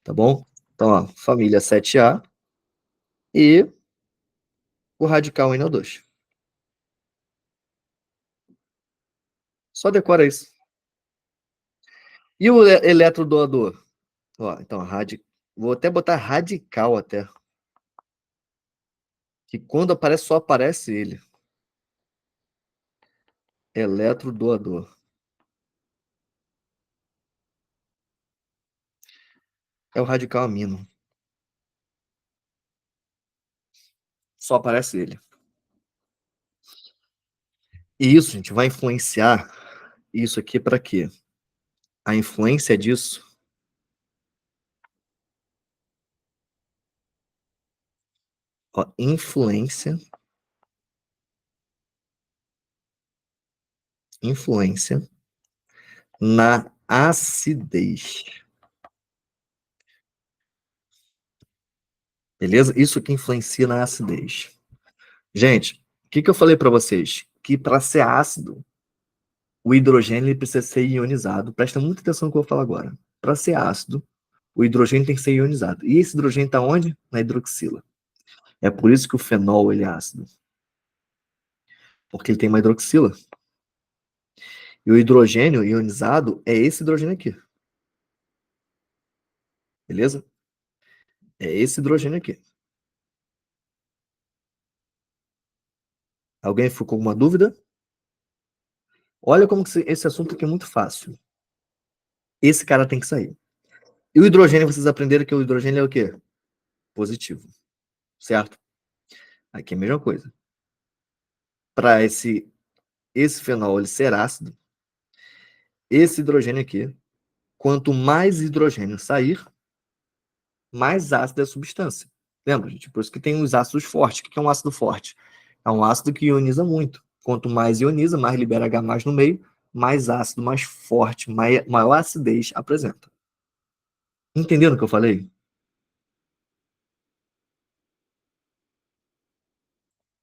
tá bom? Então, ó, família 7A e o radical NO2. Só decora isso. E o eletrodoador? Ó, então, vou até botar radical até. Que quando aparece, só aparece ele. Eletrodoador. É o radical amino. Só aparece ele. E isso, gente, vai influenciar isso aqui para quê? A influência disso, ó, influência na acidez. Beleza? Isso que influencia na acidez. Gente, o que eu falei para vocês? Que para ser ácido, o hidrogênio ele precisa ser ionizado. Presta muita atenção no que eu vou falar agora. Para ser ácido, o hidrogênio tem que ser ionizado. E esse hidrogênio está onde? Na hidroxila. É por isso que o fenol ele é ácido. Porque ele tem uma hidroxila. E o hidrogênio ionizado é esse hidrogênio aqui. Beleza? É esse hidrogênio aqui. Alguém ficou com alguma dúvida? Olha como que esse assunto aqui é muito fácil. Esse cara tem que sair. E o hidrogênio, vocês aprenderam que o hidrogênio é o quê? Positivo. Certo? Aqui é a mesma coisa. Para esse fenol ele ser ácido, esse hidrogênio aqui, quanto mais hidrogênio sair, mais ácida é a substância. Lembra, gente? Por isso que tem os ácidos fortes. O que é um ácido forte? É um ácido que ioniza muito. Quanto mais ioniza, mais libera H mais no meio, mais ácido, mais forte, maior acidez apresenta. Entenderam o que eu falei?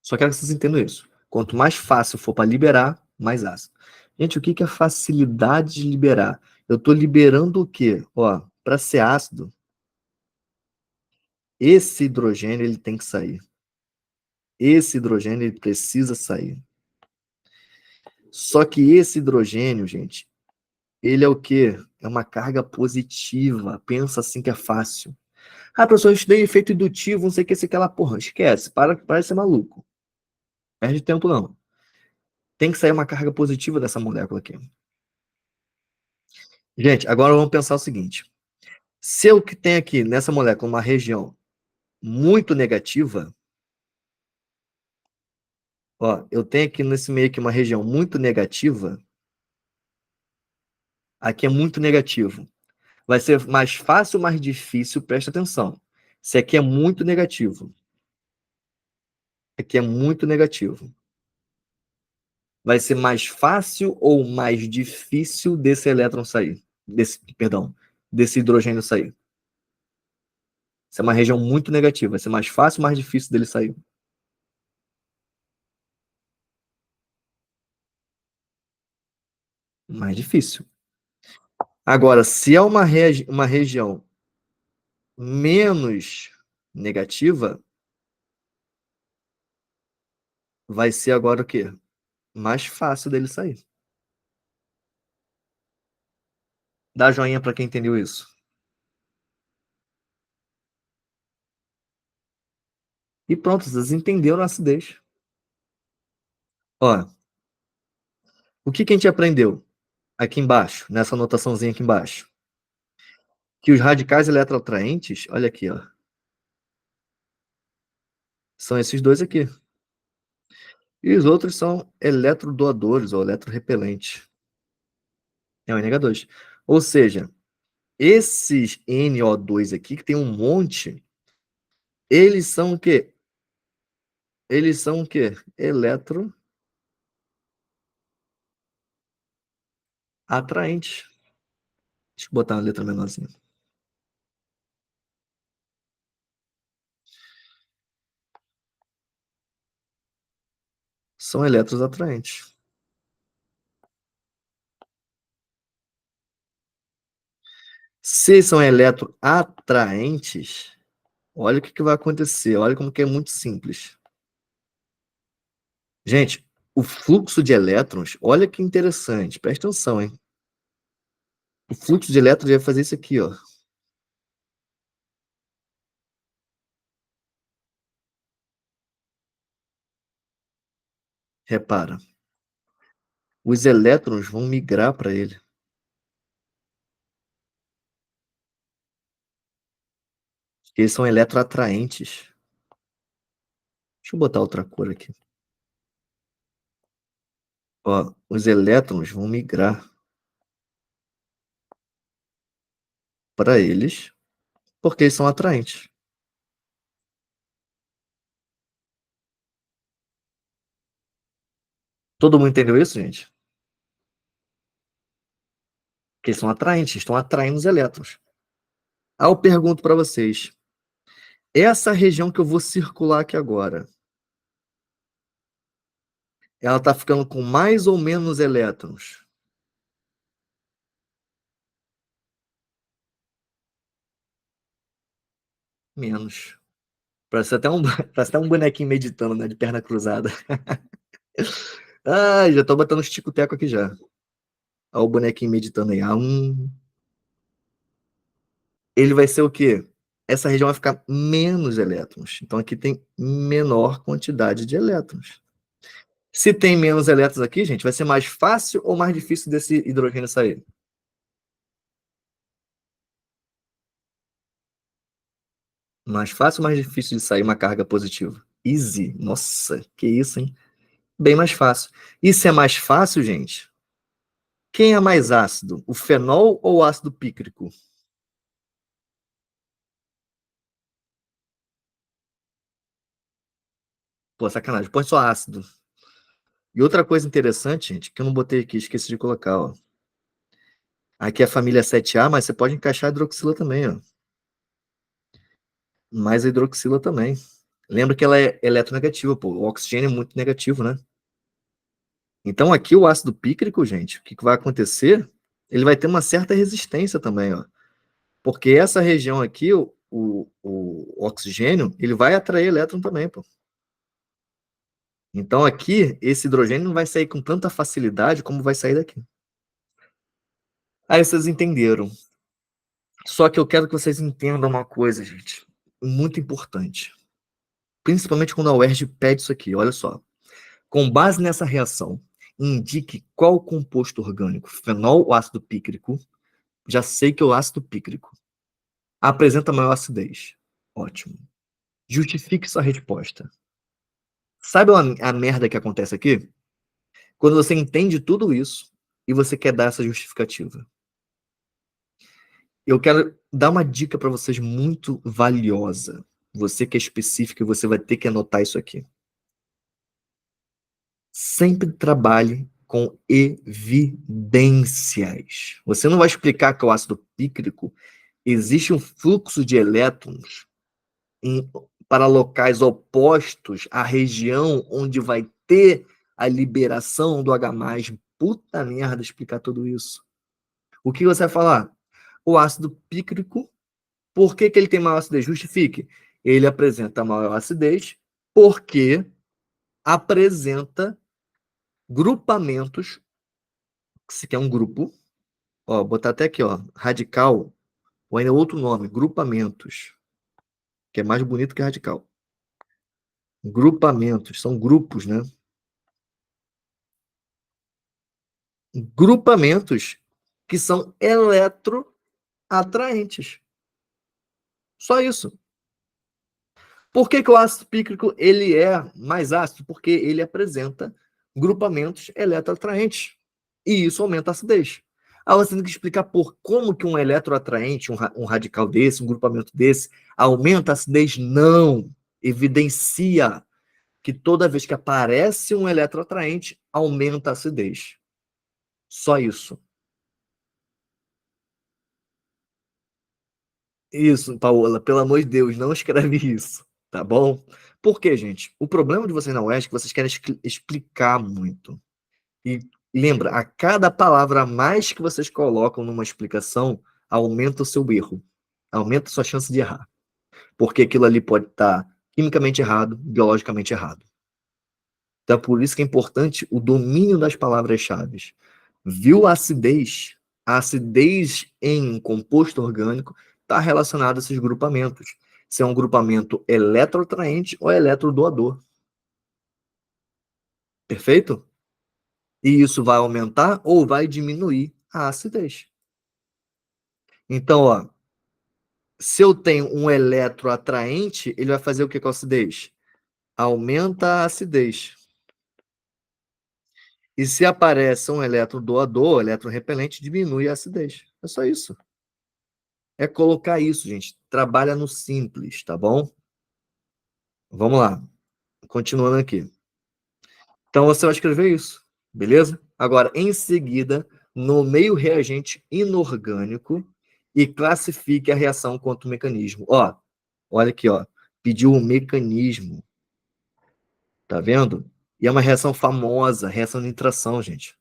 Só quero que vocês entendam isso. Quanto mais fácil for para liberar, mais ácido. Gente, o que é facilidade de liberar? Eu estou liberando o quê? Ó, para ser ácido, esse hidrogênio ele tem que sair. Esse hidrogênio ele precisa sair. Só que esse hidrogênio, gente, ele é o quê? É uma carga positiva. Pensa assim que é fácil. Professor, eu estudei efeito indutivo, não sei o que, sei que lá, porra, esquece, para de ser maluco. Perde tempo não. Tem que sair uma carga positiva dessa molécula aqui. Gente, agora vamos pensar o seguinte. Se eu que tenho aqui nessa molécula uma região muito negativa, ó, eu tenho aqui nesse meio aqui uma região muito negativa, aqui é muito negativo. Vai ser mais fácil ou mais difícil? Presta atenção. Se aqui é muito negativo, Aqui é muito negativo. Vai ser mais fácil ou mais difícil desse elétron sair? Desse hidrogênio sair? Isso é uma região muito negativa. Vai ser mais fácil ou mais difícil dele sair? Mais difícil. Agora, se é uma região menos negativa, vai ser agora o quê? Mais fácil dele sair. Dá joinha para quem entendeu isso. E pronto, vocês entenderam a acidez. Ó, o que a gente aprendeu aqui embaixo, nessa anotaçãozinha aqui embaixo? Que os radicais eletroatraentes, olha aqui, ó, são esses dois aqui. E os outros são eletrodoadores ou eletrorrepelentes. É o NH2. Ou seja, esses NO2 aqui, que tem um monte, eles são o quê? Eles são o quê? Eletroatraentes. Deixa eu botar uma letra menorzinha. São elétrons atraentes. Se são eletroatraentes, olha o que vai acontecer. Olha como que é muito simples. Gente, o fluxo de elétrons, olha que interessante. Presta atenção, hein? O fluxo de elétrons vai fazer isso aqui, ó. Repara. Os elétrons vão migrar para ele. Eles são eletroatraentes. Deixa eu botar outra cor aqui. Ó, os elétrons vão migrar para eles, porque eles são atraentes. Todo mundo entendeu isso, gente? Que eles são atraentes, estão atraindo os elétrons. Aí eu pergunto para vocês, essa região que eu vou circular aqui agora, ela está ficando com mais ou menos elétrons? Menos. Parece até um bonequinho meditando, né, de perna cruzada. Ah, já tô botando os tico-teco aqui já. Olha o bonequinho meditando aí. Ele vai ser o quê? Essa região vai ficar menos elétrons. Então aqui tem menor quantidade de elétrons. Se tem menos elétrons aqui, gente, vai ser mais fácil ou mais difícil desse hidrogênio sair? Mais fácil ou mais difícil de sair uma carga positiva? Easy. Nossa, que isso, hein? Bem mais fácil. E se é mais fácil, gente, quem é mais ácido? O fenol ou o ácido pícrico? Pô, sacanagem. Põe só ácido. E outra coisa interessante, gente, que eu não botei aqui, esqueci de colocar, ó. Aqui é a família 7A, mas você pode encaixar a hidroxila também, ó. Mais a hidroxila também. Lembra que ela é eletronegativa, pô. O oxigênio é muito negativo, né? Então aqui o ácido pícrico, gente, o que vai acontecer? Ele vai ter uma certa resistência também, ó. Porque essa região aqui, o oxigênio, ele vai atrair elétron também, pô. Então aqui, esse hidrogênio não vai sair com tanta facilidade como vai sair daqui. Aí vocês entenderam. Só que eu quero que vocês entendam uma coisa, gente, muito importante. Principalmente quando a UERJ pede isso aqui, olha só. Com base nessa reação, indique qual composto orgânico, fenol ou ácido pícrico, já sei que é o ácido pícrico, apresenta maior acidez. Ótimo. Justifique sua resposta. Sabe a merda que acontece aqui? Quando você entende tudo isso e você quer dar essa justificativa. Eu quero dar uma dica para vocês muito valiosa. Você que é específico, você vai ter que anotar isso aqui. Sempre trabalhe com evidências. Você não vai explicar que o ácido pícrico existe um fluxo de elétrons para locais opostos à região onde vai ter a liberação do H+. Puta merda, explicar tudo isso. O que você vai falar? O ácido pícrico, por que ele tem maior acidez? Justifique. Ele apresenta maior acidez porque apresenta grupamentos, se quer um grupo, ó, botar até aqui, ó, radical, ou ainda outro nome, grupamentos, que é mais bonito que radical. Grupamentos, são grupos, né? Grupamentos que são eletroatraentes. Só isso. Por que o ácido pícrico ele é mais ácido? Porque ele apresenta grupamentos eletroatraentes. E isso aumenta a acidez. Aí você tem que explicar por como que um eletroatraente, um radical desse, um grupamento desse, aumenta a acidez? Não. Evidencia que toda vez que aparece um eletroatraente, aumenta a acidez. Só isso. Isso, Paola, pelo amor de Deus, não escreve isso, tá bom? Por quê, gente? O problema de vocês na UESC é que vocês querem explicar muito. E lembra, a cada palavra a mais que vocês colocam numa explicação, aumenta o seu erro, aumenta a sua chance de errar. Porque aquilo ali pode estar quimicamente errado, biologicamente errado. Então, por isso que é importante o domínio das palavras-chave. Viu a acidez em um composto orgânico está relacionada a esses grupamentos. Se é um grupamento eletroatraente ou eletrodoador. Perfeito? E isso vai aumentar ou vai diminuir a acidez. Então, ó, se eu tenho um eletroatraente, ele vai fazer o que com a acidez? Aumenta a acidez. E se aparece um eletrodoador, eletrorrepelente, diminui a acidez. É só isso. É colocar isso, gente. Trabalha no simples, tá bom? Vamos lá. Continuando aqui. Então você vai escrever isso, beleza? Agora, em seguida, nomeie o reagente inorgânico e classifique a reação quanto o mecanismo. Ó, olha aqui, ó. Pediu o mecanismo. Tá vendo? E é uma reação famosa, reação de nitração, gente.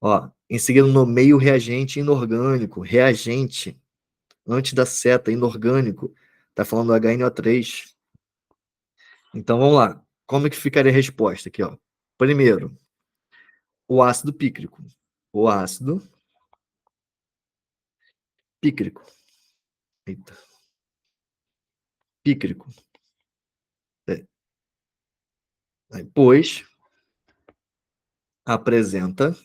Ó, em seguida, nomeie o reagente inorgânico. Reagente, antes da seta, inorgânico. Tá falando do HNO3. Então, vamos lá. Como é que ficaria a resposta aqui, ó? Primeiro, o ácido pícrico. O ácido pícrico. Eita. Pícrico. É. Pois apresenta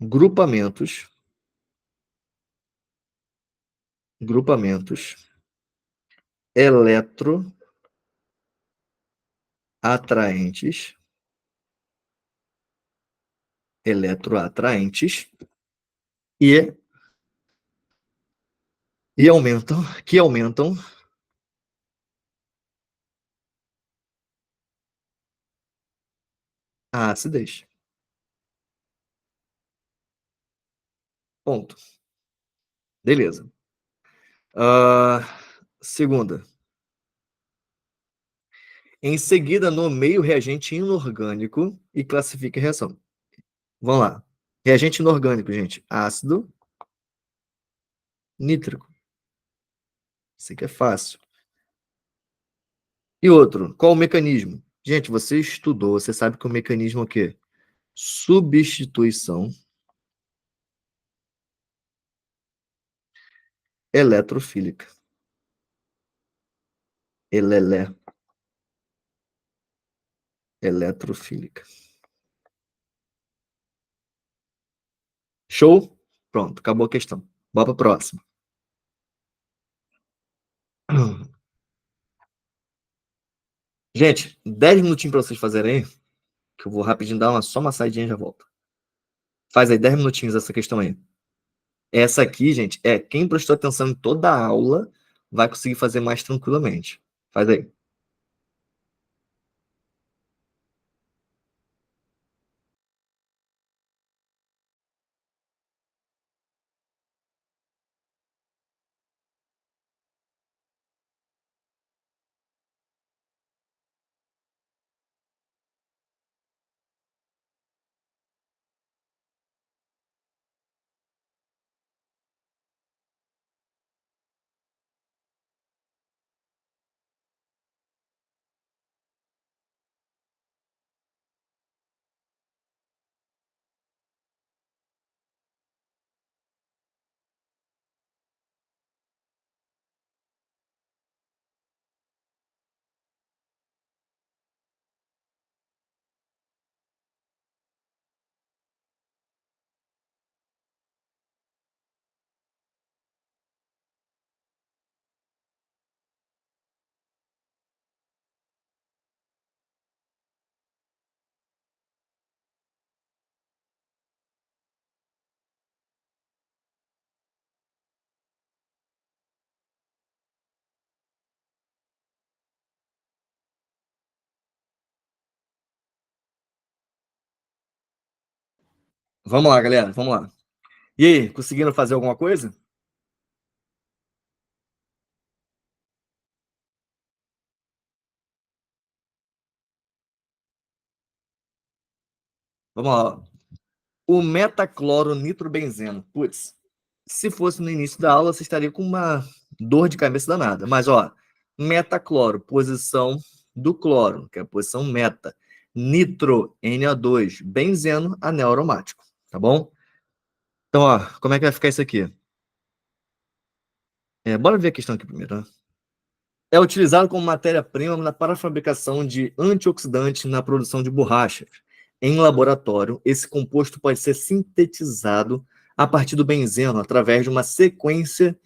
grupamentos eletroatraentes e aumentam a acidez. Ponto. Beleza. Segunda. Em seguida, nomeie o reagente inorgânico e classifique a reação. Vamos lá. Reagente inorgânico, gente. Ácido nítrico. Isso aqui é fácil. E outro, qual o mecanismo? Gente, você estudou, você sabe que o mecanismo é o quê? Substituição eletrofílica. Elelé. Eletrofílica. Show? Pronto, acabou a questão. Bora para a próxima. Gente, 10 minutinhos para vocês fazerem aí, que eu vou rapidinho dar só uma saidinha e já volto. Faz aí 10 minutinhos essa questão aí. Essa aqui, gente, quem prestou atenção em toda a aula vai conseguir fazer mais tranquilamente. Faz aí. Vamos lá, galera, vamos lá. E aí, conseguiram fazer alguma coisa? Vamos lá. O metacloronitrobenzeno. Putz, se fosse no início da aula, você estaria com uma dor de cabeça danada. Mas, ó, metacloro, posição do cloro, que é a posição meta. Nitro, Na2, benzeno, anel aromático. Tá bom? Então, ó, como é que vai ficar isso aqui? Bora ver a questão aqui primeiro, né? É utilizado como matéria-prima para a fabricação de antioxidantes na produção de borrachas. Em laboratório, esse composto pode ser sintetizado a partir do benzeno através de uma sequência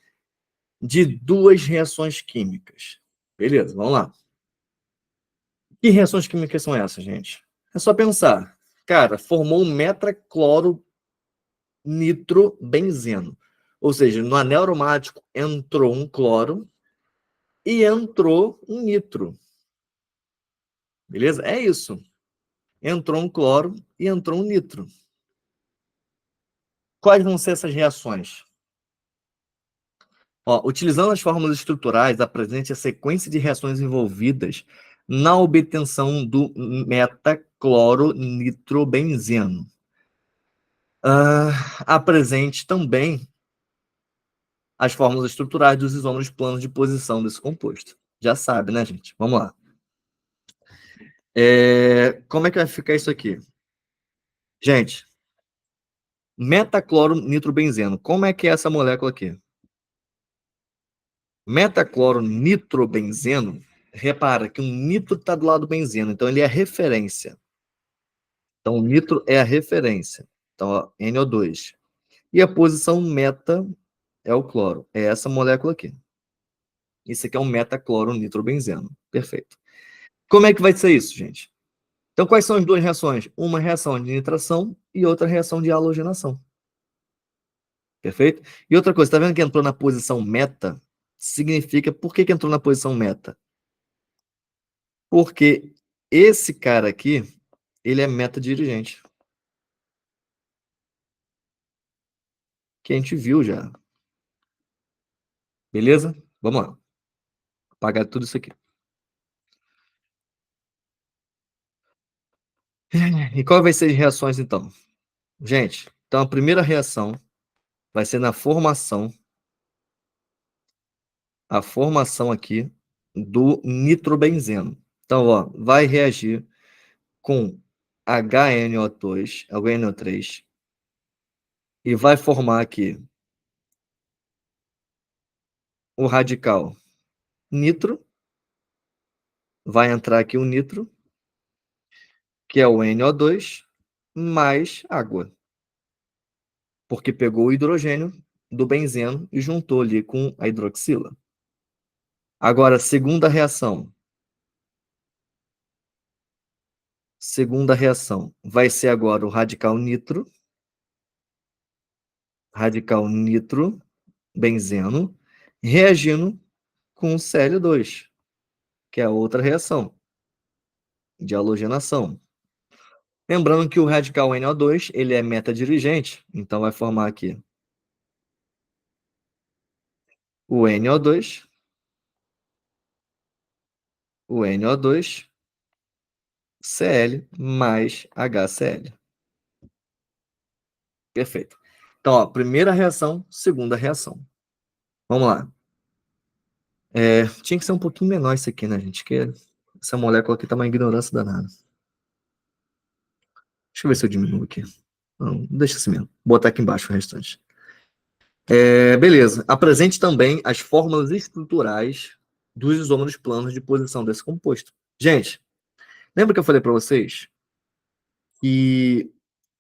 de duas reações químicas. Beleza, vamos lá. Que reações químicas são essas, gente? É só pensar. Cara, formou um metacloronitrobenzeno. Ou seja, no anel aromático entrou um cloro e entrou um nitro. Beleza? É isso. Entrou um cloro e entrou um nitro. Quais vão ser essas reações? Ó, utilizando as fórmulas estruturais, apresente a sequência de reações envolvidas na obtenção do metacloronitrobenzeno. Apresente também as fórmulas estruturais dos isômeros planos de posição desse composto. Já sabe, né, gente? Vamos lá. Como é que vai ficar isso aqui? Gente, metacloronitrobenzeno. Como é que é essa molécula aqui? Metacloronitrobenzeno, repara que o nitro está do lado do benzeno, então ele é a referência. Então, o nitro é a referência. Então, ó, NO2. E a posição meta é o cloro. É essa molécula aqui. Isso aqui é um metacloronitrobenzeno. Perfeito. Como é que vai ser isso, gente? Então, quais são as duas reações? Uma reação de nitração e outra reação de halogenação. Perfeito? E outra coisa, está vendo que entrou na posição meta? Significa, por que entrou na posição meta? Porque esse cara aqui, ele é meta-dirigente, que a gente viu já. Beleza? Vamos lá. Apagar tudo isso aqui. E qual vai ser as reações, então? Gente, então a primeira reação vai ser na formação, a formação aqui do nitrobenzeno. Então, ó, vai reagir com HNO2, HNO3, e vai formar aqui o radical nitro, vai entrar aqui o nitro, que é o NO2, mais água, porque pegou o hidrogênio do benzeno e juntou ali com a hidroxila. Agora, segunda reação. Segunda reação vai ser agora o radical nitro, benzeno, reagindo com o Cl2, que é a outra reação de halogenação. Lembrando que o radical NO2, ele é metadirigente, então vai formar aqui o NO2, o NO2, Cl mais HCl. Perfeito. Então, ó, primeira reação, segunda reação. Vamos lá. Tinha que ser um pouquinho menor isso aqui, né, gente? Que essa molécula aqui tá uma ignorância danada. Deixa eu ver se eu diminuo aqui. Não, deixa assim mesmo. Vou botar aqui embaixo o restante. Beleza. Apresente também as fórmulas estruturais dos isômeros planos de posição desse composto. Gente, lembra que eu falei para vocês que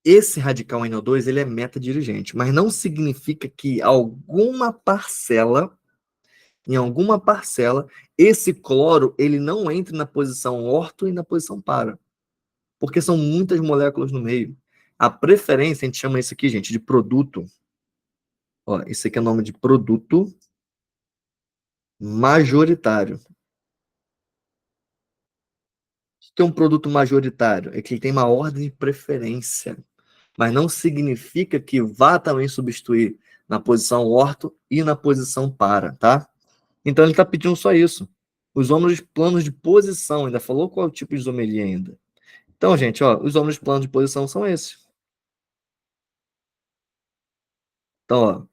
esse radical NO2 ele é metadirigente, mas não significa que em alguma parcela, esse cloro ele não entre na posição orto e na posição para, porque são muitas moléculas no meio. A preferência, a gente chama isso aqui, gente, de produto. Ó, esse aqui é o nome de produto majoritário. O que é um produto majoritário? É que ele tem uma ordem de preferência. mas não significa que vá também substituir na posição orto e na posição para, tá? Então ele está pedindo só isso. Os ônus planos de posição, ainda falou qual é o tipo de isomeria ainda. Então, gente, ó, os ônus planos de posição são esses. Então, ó,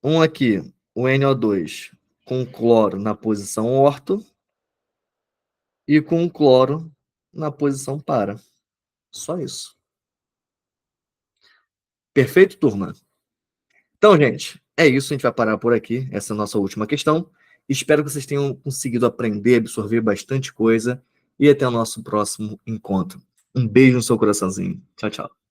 um aqui, o NO2 com cloro na posição orto e com cloro na posição para. Só isso. Perfeito, turma? Então, gente, é isso. A gente vai parar por aqui. Essa é a nossa última questão. Espero que vocês tenham conseguido aprender, absorver bastante coisa. E até o nosso próximo encontro. Um beijo no seu coraçãozinho. Tchau, tchau.